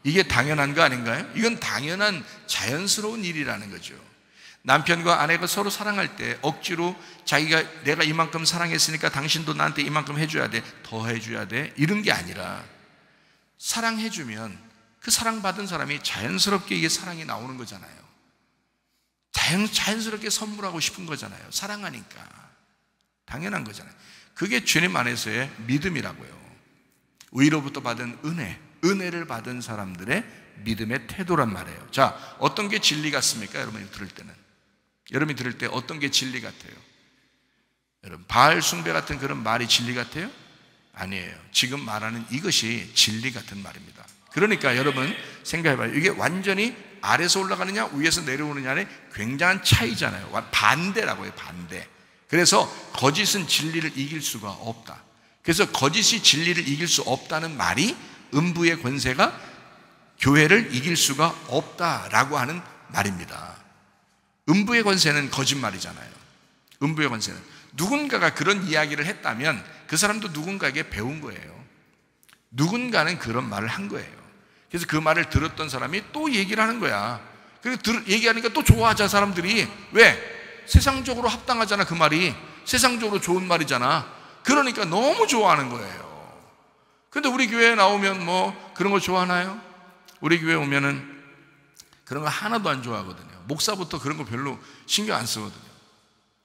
이게 당연한 거 아닌가요? 이건 당연한 자연스러운 일이라는 거죠. 남편과 아내가 서로 사랑할 때 억지로 자기가 내가 이만큼 사랑했으니까 당신도 나한테 이만큼 해줘야 돼, 더 해줘야 돼, 이런 게 아니라 사랑해주면 그 사랑받은 사람이 자연스럽게 이게 사랑이 나오는 거잖아요. 자연스럽게 선물하고 싶은 거잖아요. 사랑하니까. 당연한 거잖아요. 그게 주님 안에서의 믿음이라고요. 위로부터 받은 은혜를 받은 사람들의 믿음의 태도란 말이에요. 자, 어떤 게 진리 같습니까? 여러분이 들을 때는. 여러분이 들을 때 어떤 게 진리 같아요? 여러분, 바알 숭배 같은 그런 말이 진리 같아요? 아니에요. 지금 말하는 이것이 진리 같은 말입니다. 그러니까 여러분 생각해봐요. 이게 완전히 아래서 올라가느냐 위에서 내려오느냐의 굉장한 차이잖아요. 반대라고 해요. 반대. 그래서 거짓은 진리를 이길 수가 없다. 그래서 거짓이 진리를 이길 수 없다는 말이 음부의 권세가 교회를 이길 수가 없다라고 하는 말입니다. 음부의 권세는 거짓말이잖아요. 음부의 권세는 누군가가 그런 이야기를 했다면 그 사람도 누군가에게 배운 거예요. 누군가는 그런 말을 한 거예요. 그래서 그 말을 들었던 사람이 또 얘기를 하는 거야. 그리고 얘기하니까 또 좋아하자 사람들이. 왜? 세상적으로 합당하잖아. 그 말이 세상적으로 좋은 말이잖아. 그러니까 너무 좋아하는 거예요. 근데 우리 교회에 나오면 뭐 그런 거 좋아하나요? 우리 교회에 오면은 그런 거 하나도 안 좋아하거든요. 목사부터 그런 거 별로 신경 안 쓰거든요.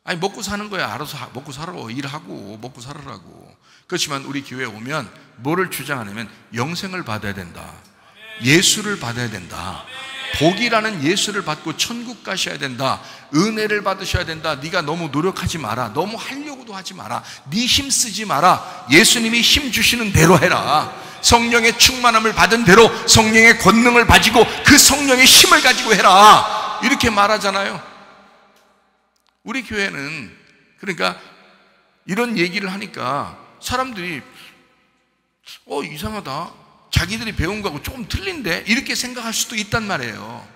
아니, 먹고 사는 거야. 알아서 먹고 살아. 일하고 먹고 살으라고. 그렇지만 우리 교회에 오면 뭐를 주장하냐면 영생을 받아야 된다, 예수를 받아야 된다, 복이라는 예수를 받고 천국 가셔야 된다, 은혜를 받으셔야 된다. 네가 너무 노력하지 마라, 너무 하려고도 하지 마라, 네 힘 쓰지 마라, 예수님이 힘 주시는 대로 해라, 성령의 충만함을 받은 대로 성령의 권능을 가지고 그 성령의 힘을 가지고 해라, 이렇게 말하잖아요. 우리 교회는 그러니까 이런 얘기를 하니까 사람들이 이상하다, 자기들이 배운 거하고 조금 틀린데, 이렇게 생각할 수도 있단 말이에요.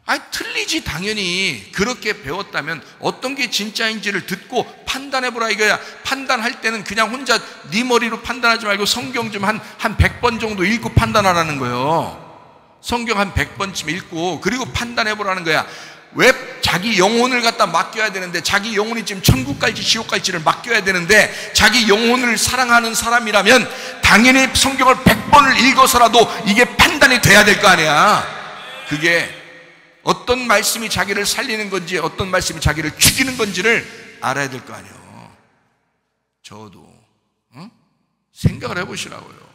아니, 틀리지. 당연히 그렇게 배웠다면 어떤 게 진짜인지를 듣고 판단해보라 이거야. 판단할 때는 그냥 혼자 네 머리로 판단하지 말고 성경 좀 한 100번 정도 읽고 판단하라는 거예요. 성경 한 100번쯤 읽고 그리고 판단해보라는 거야. 왜 자기 영혼을 갖다 맡겨야 되는데, 자기 영혼이 지금 천국 갈지 지옥 갈지를 맡겨야 되는데, 자기 영혼을 사랑하는 사람이라면 당연히 성경을 100번을 읽어서라도 이게 판단이 돼야 될 거 아니야. 그게 어떤 말씀이 자기를 살리는 건지 어떤 말씀이 자기를 죽이는 건지를 알아야 될 거 아니에요. 저도 생각을 해보시라고요.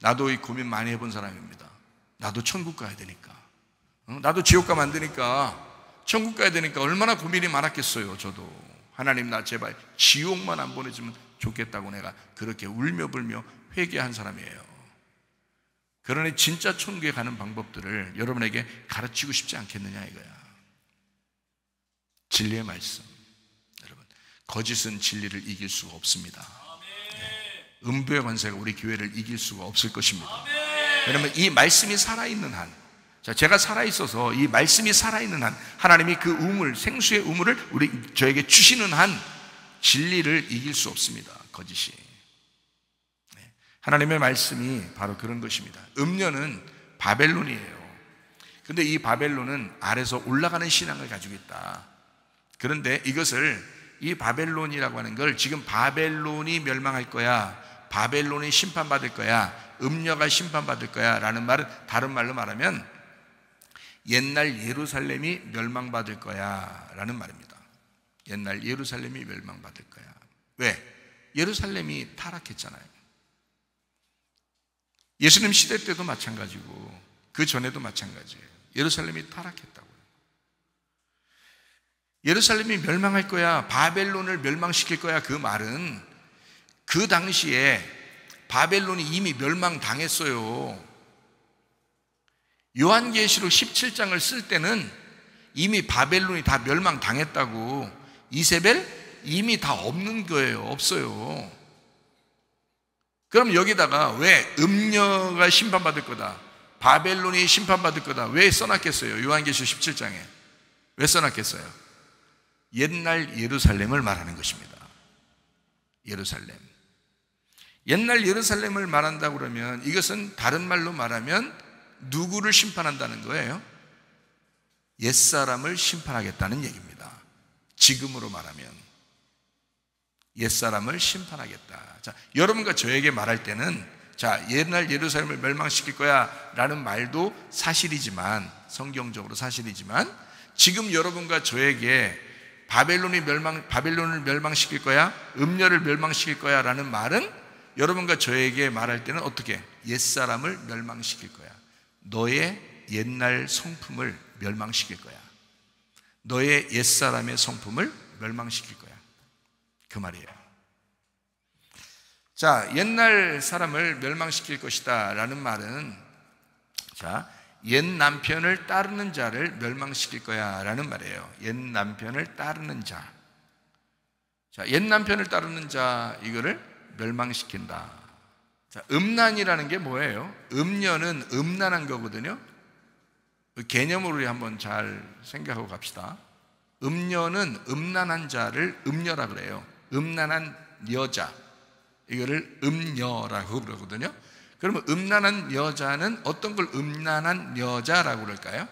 나도 이 고민 많이 해본 사람입니다. 나도 천국 가야 되니까, 나도 지옥 가면 안 되니까, 천국 가야 되니까 얼마나 고민이 많았겠어요. 저도 하나님, 나 제발 지옥만 안 보내주면 좋겠다고 내가 그렇게 울며 불며 회개한 사람이에요. 그러니 진짜 천국에 가는 방법들을 여러분에게 가르치고 싶지 않겠느냐 이거야. 진리의 말씀. 여러분, 거짓은 진리를 이길 수가 없습니다. 음부의 권세가 우리 교회를 이길 수가 없을 것입니다. 왜냐하면 이 말씀이 살아있는 한, 제가 살아있어서 이 말씀이 살아있는 한, 하나님이 그 우물, 생수의 우물을 저에게 주시는 한 진리를 이길 수 없습니다. 거짓이. 하나님의 말씀이 바로 그런 것입니다. 음녀는 바벨론이에요. 그런데 이 바벨론은 아래서 올라가는 신앙을 가지고 있다. 그런데 이것을, 이 바벨론이라고 하는 걸 지금 바벨론이 멸망할 거야, 바벨론이 심판받을 거야, 음녀가 심판받을 거야 라는 말은, 다른 말로 말하면 옛날 예루살렘이 멸망받을 거야 라는 말입니다. 옛날 예루살렘이 멸망받을 거야. 왜? 예루살렘이 타락했잖아요. 예수님 시대 때도 마찬가지고 그 전에도 마찬가지예요. 예루살렘이 타락했다고요. 예루살렘이 멸망할 거야, 바벨론을 멸망시킬 거야, 그 말은 그 당시에 바벨론이 이미 멸망당했어요. 요한계시록 17장을 쓸 때는 이미 바벨론이 다 멸망당했다고. 이세벨 이미 다 없는 거예요. 없어요. 그럼 여기다가 왜 음녀가 심판받을 거다, 바벨론이 심판받을 거다 왜 써놨겠어요? 요한계시록 17장에 왜 써놨겠어요? 옛날 예루살렘을 말하는 것입니다. 예루살렘. 옛날 예루살렘을 말한다고 그러면 이것은 다른 말로 말하면 누구를 심판한다는 거예요? 옛사람을 심판하겠다는 얘기입니다. 지금으로 말하면 옛사람을 심판하겠다. 자, 여러분과 저에게 말할 때는, 자, 옛날 예루살렘을 멸망시킬 거야 라는 말도 사실이지만, 성경적으로 사실이지만, 지금 여러분과 저에게 바벨론을 멸망시킬 거야, 음녀를 멸망시킬 거야 라는 말은 여러분과 저에게 말할 때는 어떻게? 옛사람을 멸망시킬 거야. 너의 옛날 성품을 멸망시킬 거야. 너의 옛사람의 성품을 멸망시킬 거야. 그 말이에요. 자, 옛날 사람을 멸망시킬 것이다 라는 말은, 자, 옛 남편을 따르는 자를 멸망시킬 거야 라는 말이에요. 옛 남편을 따르는 자. 자, 옛 남편을 따르는 자, 이거를 멸망시킨다. 자, 음란이라는 게 뭐예요? 음녀는 음란한 거거든요. 개념으로 우리 한번 잘 생각하고 갑시다. 음녀는 음란한 자를 음녀라 그래요. 음란한 여자, 이거를 음녀라고 그러거든요. 그러면 음란한 여자는 어떤 걸 음란한 여자라고 그럴까요?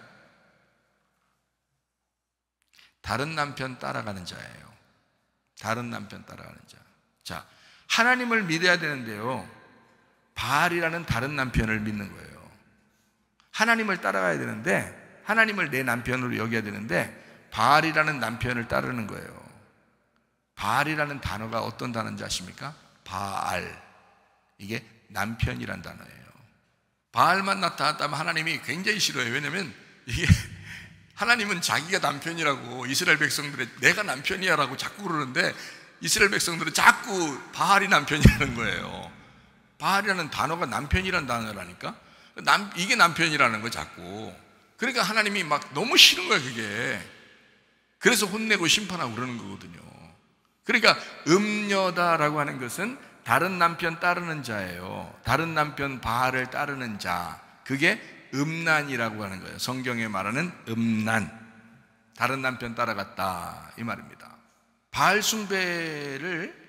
다른 남편 따라가는 자예요. 다른 남편 따라가는 자. 자, 하나님을 믿어야 되는데요, 바알이라는 다른 남편을 믿는 거예요. 하나님을 따라가야 되는데 하나님을 내 남편으로 여겨야 되는데 바알이라는 남편을 따르는 거예요. 바알이라는 단어가 어떤 단어인지 아십니까? 바알. 이게 남편이란 단어예요. 바알만 나타났다면 하나님이 굉장히 싫어해요. 왜냐면 이게 하나님은 자기가 남편이라고 이스라엘 백성들의 내가 남편이야 라고 자꾸 그러는데 이스라엘 백성들은 자꾸 바알이 남편이라는 거예요. 바알이라는 단어가 남편이라는 단어라니까. 이게 남편이라는 거 자꾸. 그러니까 하나님이 막 너무 싫은 거예요, 그게. 그래서 혼내고 심판하고 그러는 거거든요. 그러니까 음녀다라고 하는 것은 다른 남편 따르는 자예요. 다른 남편 바알을 따르는 자. 그게 음란이라고 하는 거예요. 성경에 말하는 음란. 다른 남편 따라갔다 이 말입니다. 바알 숭배를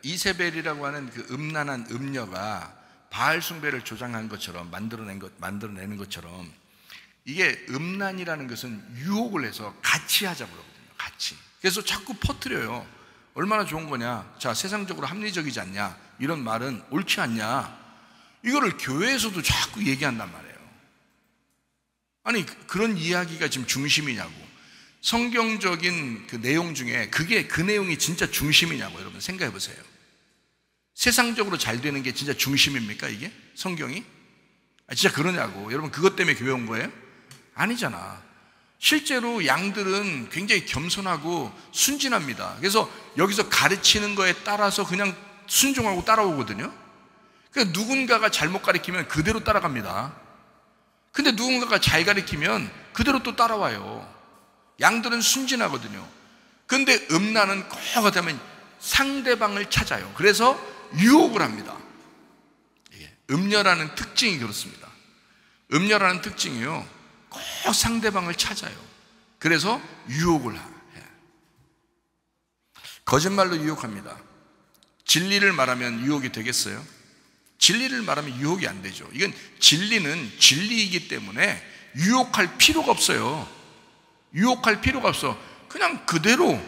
이세벨이라고 하는 그 음란한 음녀가 바알 숭배를 조장한 것처럼 만들어내는 것처럼 이게 음란이라는 것은 유혹을 해서 같이 하자고 그러거든요. 같이. 그래서 자꾸 퍼뜨려요. 얼마나 좋은 거냐. 자, 세상적으로 합리적이지 않냐. 이런 말은 옳지 않냐. 이거를 교회에서도 자꾸 얘기한단 말이에요. 아니, 그런 이야기가 지금 중심이냐고. 성경적인 그 내용 중에 그 내용이 진짜 중심이냐고 여러분 생각해 보세요. 세상적으로 잘 되는 게 진짜 중심입니까 이게? 성경이? 진짜 그러냐고. 여러분 그것 때문에 교회 온 거예요? 아니잖아. 실제로 양들은 굉장히 겸손하고 순진합니다. 그래서 여기서 가르치는 거에 따라서 그냥 순종하고 따라오거든요. 그러니까 누군가가 잘못 가르치면 그대로 따라갑니다. 근데 누군가가 잘 가르치면 그대로 또 따라와요. 양들은 순진하거든요. 근데 음란은 하다면 상대방을 찾아요. 그래서 유혹을 합니다. 음녀라는 특징이 그렇습니다. 음녀라는 특징이요, 꼭 상대방을 찾아요. 그래서 유혹을 해요. 거짓말로 유혹합니다. 진리를 말하면 유혹이 되겠어요? 진리를 말하면 유혹이 안 되죠. 이건 진리는 진리이기 때문에 유혹할 필요가 없어요. 유혹할 필요가 없어. 그냥 그대로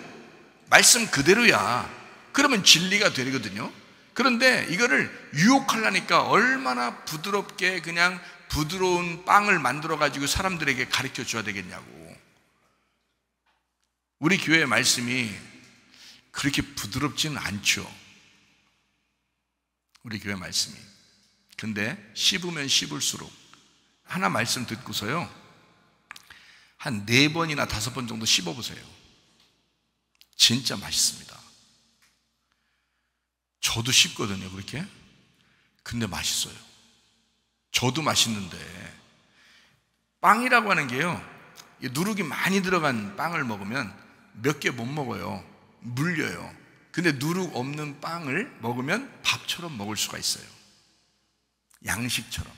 말씀 그대로야. 그러면 진리가 되거든요. 그런데 이거를 유혹하려니까 얼마나 부드럽게 그냥 부드러운 빵을 만들어 가지고 사람들에게 가르쳐 줘야 되겠냐고. 우리 교회의 말씀이 그렇게 부드럽지는 않죠. 우리 교회 말씀이. 근데 씹으면 씹을수록 하나 말씀 듣고서요 한 4번이나 5번 정도 씹어보세요. 진짜 맛있습니다. 저도 씹거든요 그렇게. 근데 맛있어요. 저도 맛있는데 빵이라고 하는 게요, 누룩이 많이 들어간 빵을 먹으면 몇 개 못 먹어요. 물려요. 근데 누룩 없는 빵을 먹으면 밥처럼 먹을 수가 있어요. 양식처럼.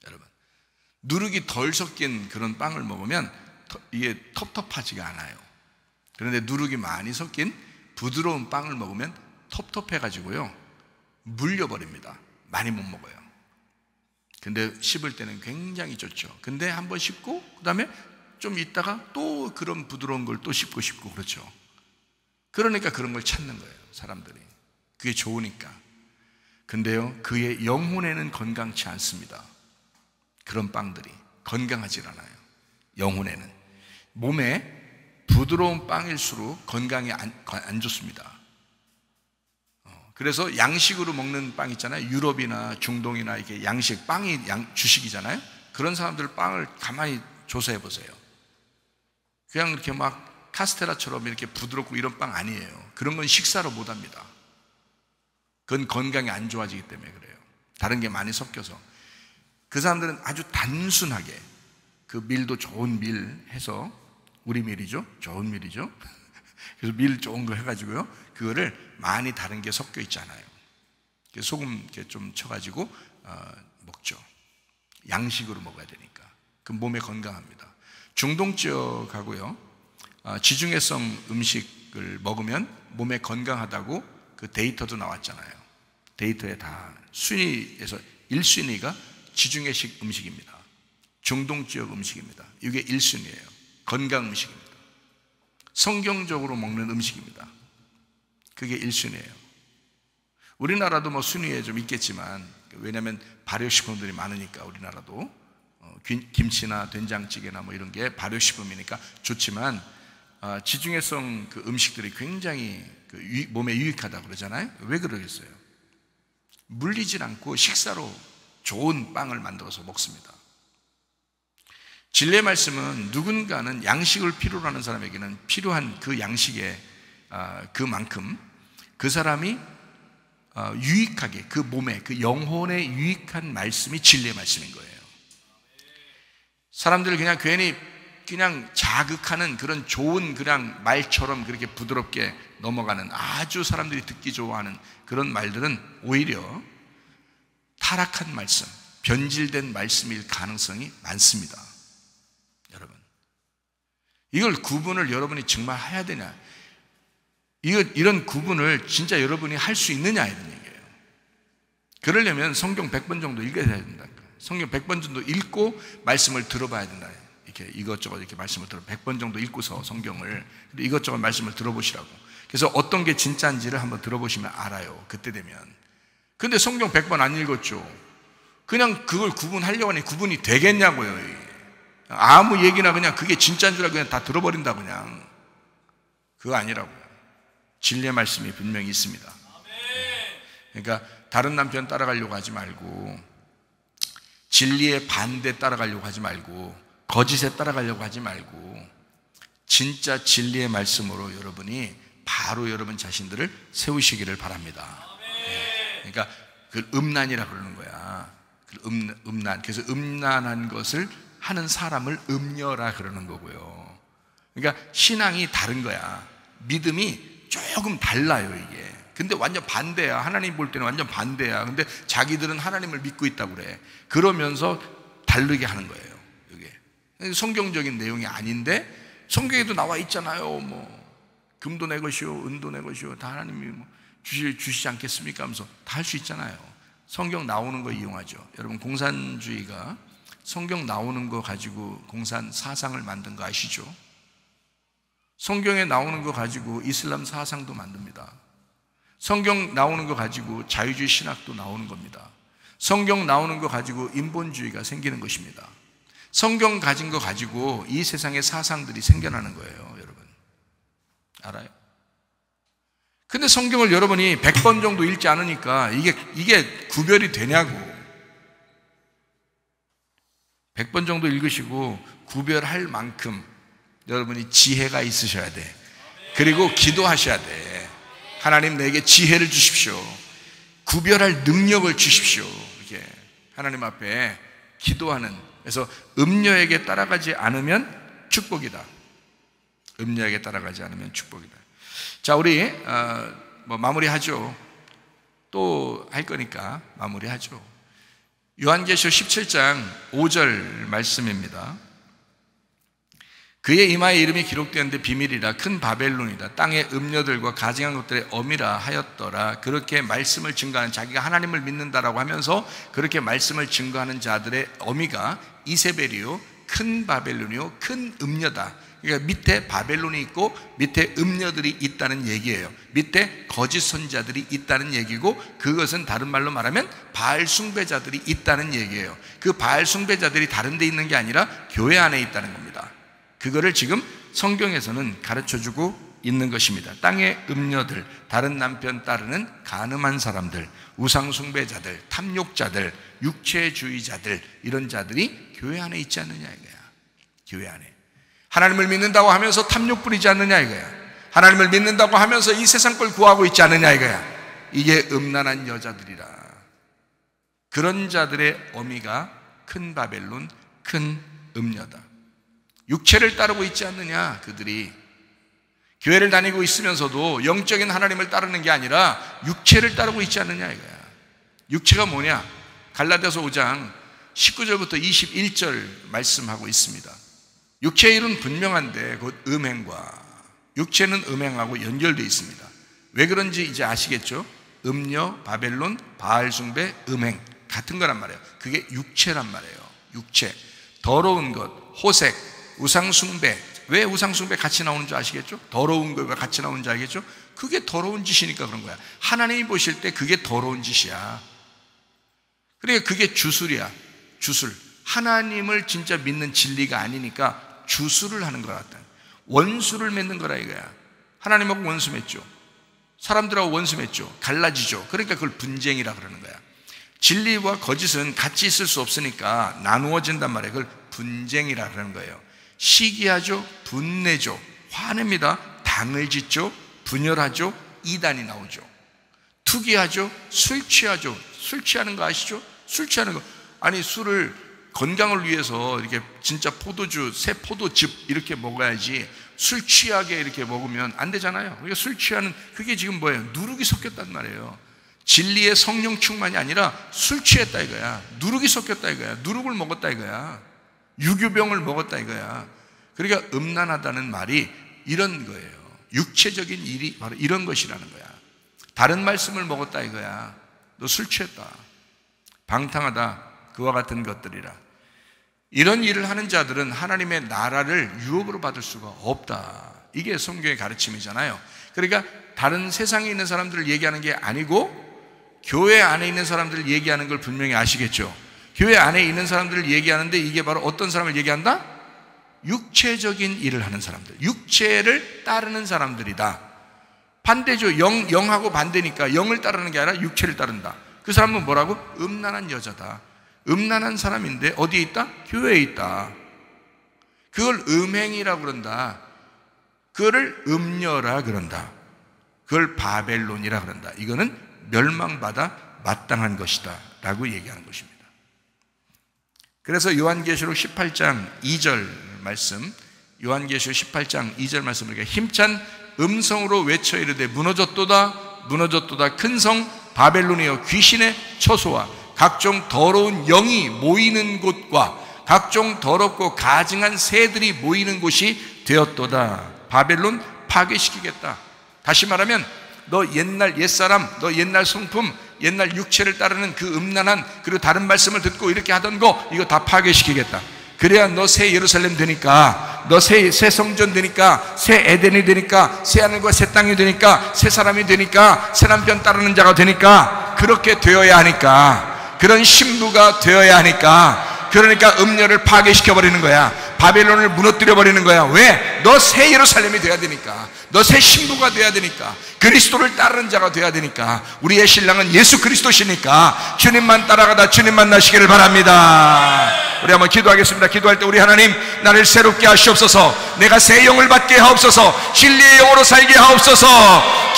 여러분, 누룩이 덜 섞인 그런 빵을 먹으면 이게 텁텁하지가 않아요. 그런데 누룩이 많이 섞인 부드러운 빵을 먹으면 텁텁해가지고요 물려버립니다. 많이 못 먹어요. 근데 씹을 때는 굉장히 좋죠. 근데 한번 씹고 그 다음에 좀 있다가 또 그런 부드러운 걸 또 씹고 싶고 그렇죠. 그러니까 그런 걸 찾는 거예요 사람들이. 그게 좋으니까. 근데요 그의 영혼에는 건강치 않습니다. 그런 빵들이 건강하지 않아요. 영혼에는. 몸에 부드러운 빵일수록 건강에 안 좋습니다. 그래서 양식으로 먹는 빵 있잖아요. 유럽이나 중동이나 이렇게 양식, 빵이 주식이잖아요. 그런 사람들 빵을 가만히 조사해 보세요. 그냥 이렇게 막 카스테라처럼 이렇게 부드럽고 이런 빵 아니에요. 그런 건 식사로 못 합니다. 그건 건강에 안 좋아지기 때문에 그래요. 다른 게 많이 섞여서. 그 사람들은 아주 단순하게 그 밀도 좋은 밀 해서, 우리 밀이죠. 좋은 밀이죠. 그래서 밀 좋은 거 해가지고요 그거를 많이 다른 게 섞여 있잖아요. 소금 이렇게 좀 쳐가지고 먹죠. 양식으로 먹어야 되니까. 그럼 몸에 건강합니다. 중동 지역하고요 지중해성 음식을 먹으면 몸에 건강하다고 그 데이터도 나왔잖아요. 데이터에 다 순위에서 1순위가 지중해식 음식입니다. 중동 지역 음식입니다. 이게 1순위예요. 건강 음식입니다. 성경적으로 먹는 음식입니다. 그게 1순위예요. 우리나라도 뭐 순위에 좀 있겠지만, 왜냐하면 발효식품들이 많으니까 우리나라도. 김치나 된장찌개나 뭐 이런 게 발효식품이니까 좋지만 지중해성 그 음식들이 굉장히 몸에 유익하다고 그러잖아요. 왜 그러겠어요? 물리질 않고 식사로 좋은 빵을 만들어서 먹습니다. 진리의 말씀은 누군가는 양식을 필요로 하는 사람에게는 필요한 그 양식에 그만큼 그 사람이 유익하게 그 몸에 그 영혼에 유익한 말씀이 진리의 말씀인 거예요. 사람들을 그냥 괜히 그냥 자극하는 그런 좋은 그냥 말처럼 그렇게 부드럽게 넘어가는 아주 사람들이 듣기 좋아하는 그런 말들은 오히려 타락한 말씀, 변질된 말씀일 가능성이 많습니다. 여러분, 이걸 구분을 여러분이 정말 해야 되냐? 이런 구분을 진짜 여러분이 할 수 있느냐 이런 얘기예요. 그러려면 성경 100번 정도 읽어야 된다. 성경 100번 정도 읽고 말씀을 들어봐야 된다. 이렇게 이것저것 이렇게 말씀을 100번 정도 읽고서 성경을 이것저것 말씀을 들어보시라고. 그래서 어떤 게 진짜인지를 한번 들어보시면 알아요. 그때 되면. 근데 성경 100번 안 읽었죠. 그냥 그걸 구분하려고 하니 구분이 되겠냐고요. 아무 얘기나 그냥 그게 진짜인 줄 알고 그냥 다 들어버린다 그냥. 그거 아니라고요. 진리의 말씀이 분명히 있습니다. 그러니까 다른 남편 따라가려고 하지 말고, 진리의 반대 따라가려고 하지 말고, 거짓에 따라가려고 하지 말고, 진짜 진리의 말씀으로 여러분이 바로 여러분 자신들을 세우시기를 바랍니다. 그러니까 그 음란이라 그러는 거야. 음란. 그래서 음란한 것을 하는 사람을 음녀라 그러는 거고요. 그러니까 신앙이 다른 거야. 믿음이 조금 달라요, 이게. 근데 완전 반대야. 하나님 볼 때는 완전 반대야. 근데 자기들은 하나님을 믿고 있다고 그래. 그러면서 다르게 하는 거예요, 이게. 성경적인 내용이 아닌데 성경에도 나와 있잖아요. 뭐 금도 내 것이요, 은도 내 것이요, 다 하나님이 뭐 주시지 않겠습니까? 하면서 다 할 수 있잖아요. 성경 나오는 거 이용하죠. 여러분, 공산주의가 성경 나오는 거 가지고 공산 사상을 만든 거 아시죠? 성경에 나오는 거 가지고 이슬람 사상도 만듭니다. 성경 나오는 거 가지고 자유주의 신학도 나오는 겁니다. 성경 나오는 거 가지고 인본주의가 생기는 것입니다. 성경 가진 거 가지고 이 세상의 사상들이 생겨나는 거예요, 여러분. 알아요? 근데 성경을 여러분이 100번 정도 읽지 않으니까 이게 구별이 되냐고. 100번 정도 읽으시고 구별할 만큼 여러분이 지혜가 있으셔야 돼. 그리고 기도하셔야 돼. 하나님, 내게 지혜를 주십시오. 구별할 능력을 주십시오. 이렇게 하나님 앞에 기도하는. 그래서 음녀에게 따라가지 않으면 축복이다. 음녀에게 따라가지 않으면 축복이다. 자, 우리 마무리하죠. 또 할 거니까 마무리하죠. 요한계시록 17장 5절 말씀입니다. 그의 이마에 이름이 기록되었는데 비밀이라 큰 바벨론이다. 땅의 음녀들과 가증한 것들의 어미라 하였더라. 그렇게 말씀을 증거하는, 자기가 하나님을 믿는다라고 하면서 그렇게 말씀을 증거하는 자들의 어미가 이세벨이요, 큰 바벨론이요, 큰 음녀다. 그러니까 밑에 바벨론이 있고 밑에 음녀들이 있다는 얘기예요. 밑에 거짓 선자들이 있다는 얘기고, 그것은 다른 말로 말하면 바알 숭배자들이 있다는 얘기예요. 그 바알 숭배자들이 다른 데 있는 게 아니라 교회 안에 있다는 겁니다. 그거를 지금 성경에서는 가르쳐주고 있는 것입니다. 땅의 음녀들, 다른 남편 따르는 간음한 사람들, 우상숭배자들, 탐욕자들, 육체주의자들, 이런 자들이 교회 안에 있지 않느냐 이거야. 교회 안에 하나님을 믿는다고 하면서 탐욕 부리지 않느냐 이거야. 하나님을 믿는다고 하면서 이 세상 걸 구하고 있지 않느냐 이거야. 이게 음란한 여자들이라. 그런 자들의 어미가 큰 바벨론, 큰 음녀다. 육체를 따르고 있지 않느냐. 그들이 교회를 다니고 있으면서도 영적인 하나님을 따르는 게 아니라 육체를 따르고 있지 않느냐 이거야. 육체가 뭐냐? 갈라디아서 5장 19절부터 21절 말씀하고 있습니다. 육체의 일은 분명한데 곧 음행과, 육체는 음행하고 연결되어 있습니다. 왜 그런지 이제 아시겠죠? 음녀, 바벨론, 바알 숭배, 음행 같은 거란 말이에요. 그게 육체란 말이에요. 육체, 더러운 것, 호색, 우상숭배. 왜 우상숭배 같이 나오는 줄 아시겠죠? 더러운 거가 같이 나오는 줄 알겠죠? 그게 더러운 짓이니까 그런 거야. 하나님이 보실 때 그게 더러운 짓이야. 그러니까 그게 주술이야. 주술. 하나님을 진짜 믿는 진리가 아니니까 주술을 하는 것 같다. 원수를 맺는 거라 이거야. 하나님하고 원수 맺죠. 사람들하고 원수 맺죠. 갈라지죠. 그러니까 그걸 분쟁이라 그러는 거야. 진리와 거짓은 같이 있을 수 없으니까 나누어진단 말이에요. 그걸 분쟁이라 그러는 거예요. 시기하죠. 분내죠. 화냅니다. 당을 짓죠. 분열하죠. 이단이 나오죠. 투기하죠. 술 취하죠. 술 취하는 거 아시죠? 술 취하는 거. 아니, 술을 건강을 위해서 이렇게 진짜 포도주, 새 포도즙 이렇게 먹어야지 술 취하게 이렇게 먹으면 안 되잖아요. 그러니까 술 취하는 그게 지금 뭐예요? 누룩이 섞였단 말이에요. 진리의 성령 충만이 아니라 술 취했다 이거야. 누룩이 섞였다 이거야. 누룩을 먹었다 이거야. 유교병을 먹었다 이거야. 그러니까 음란하다는 말이 이런 거예요. 육체적인 일이 바로 이런 것이라는 거야. 다른 말씀을 먹었다 이거야. 너 술 취했다. 방탕하다. 그와 같은 것들이라. 이런 일을 하는 자들은 하나님의 나라를 유업으로 받을 수가 없다. 이게 성경의 가르침이잖아요. 그러니까 다른 세상에 있는 사람들을 얘기하는 게 아니고 교회 안에 있는 사람들을 얘기하는 걸 분명히 아시겠죠? 교회 안에 있는 사람들을 얘기하는데 이게 바로 어떤 사람을 얘기한다? 육체적인 일을 하는 사람들, 육체를 따르는 사람들이다. 반대죠. 영하고 반대니까 영을 따르는 게 아니라 육체를 따른다. 그 사람은 뭐라고? 음란한 여자다. 음란한 사람인데 어디에 있다? 교회에 있다. 그걸 음행이라고 그런다. 그거를 음녀라 그런다. 그걸 바벨론이라 그런다. 이거는 멸망받아 마땅한 것이다 라고 얘기하는 것입니다. 그래서 요한계시록 18장 2절 말씀, 요한계시록 18장 2절 말씀을 우리가 힘찬 음성으로 외쳐 이르되 무너졌도다 무너졌도다 큰 성 바벨론이여 귀신의 처소와 각종 더러운 영이 모이는 곳과 각종 더럽고 가증한 새들이 모이는 곳이 되었도다. 바벨론 파괴시키겠다. 다시 말하면 너 옛날 옛사람, 너 옛날 성품, 옛날 육체를 따르는 그 음란한 그리고 다른 말씀을 듣고 이렇게 하던 거 이거 다 파괴시키겠다. 그래야 너 새 예루살렘 되니까, 너 새 성전 되니까, 새 에덴이 되니까, 새 하늘과 새 땅이 되니까, 새 사람이 되니까, 새 남편 따르는 자가 되니까, 그렇게 되어야 하니까, 그런 신부가 되어야 하니까, 그러니까 음녀를 파괴시켜버리는 거야. 바벨론을 무너뜨려버리는 거야. 왜? 너 새 예루살렘이 돼야 되니까, 너 새 신부가 돼야 되니까, 그리스도를 따르는 자가 돼야 되니까. 우리의 신랑은 예수 그리스도시니까 주님만 따라가다 주님 만나시기를 바랍니다. 우리 한번 기도하겠습니다. 기도할 때 우리 하나님, 나를 새롭게 하시옵소서. 내가 새 영을 받게 하옵소서. 진리의 영으로 살게 하옵소서.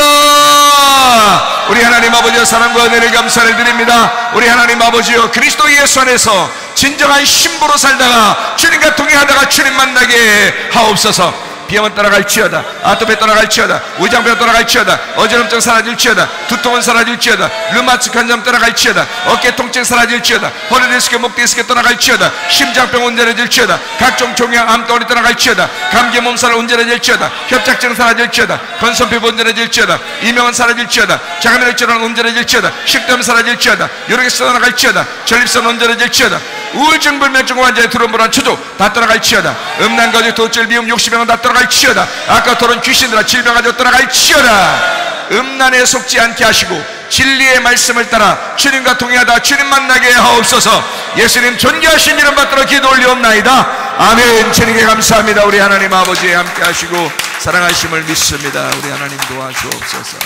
기도합니다. 우리 하나님 아버지의 사랑과 은혜를 감사를 드립니다. 우리 하나님 아버지여, 그리스도 예수 안에서 진정한 신부로 살다가 주님과 동행하다가 주님 만나게 하옵소서. 비염은 떠나갈지어다, 아토피 떠나갈지어다, 위장병 떠나갈지어다, 어지럼증 사라질지어다, 두통은 사라질지어다, 류마티스 관절 떠나갈지어다, 어깨 통증 사라질지어다, 허리 디스크, 목 디스크 떠나갈지어다, 심장병 온전해질지어다, 각종 종양 암덩어리 떠나갈지어다, 감기 몸살 온전해질지어다, 협착증 사라질지어다, 건선피부 온전해질지어다, 이명은 사라질지어다, 자가면역 질환 온전해질지어다, 식도염 사라질지어다, 요로기스 떠나갈지어다, 전립선 온전해질지어다, 우울증, 불면증 환자의 두려움, 불안, 초조 다 떠나갈지어다, 음란, 거짓, 도질, 미움, 욕심병은 다 떠나갈지어다, 아까 토론 귀신들아 질병 가지고 떠나갈지어다. 음란에 속지 않게 하시고 진리의 말씀을 따라 주님과 동행하다 주님 만나게 하옵소서. 예수님 존귀하신 이름 받들어 기도 올리옵나이다. 아멘. 주님께 감사합니다. 우리 하나님 아버지 함께 하시고 사랑하심을 믿습니다. 우리 하나님 도와주옵소서.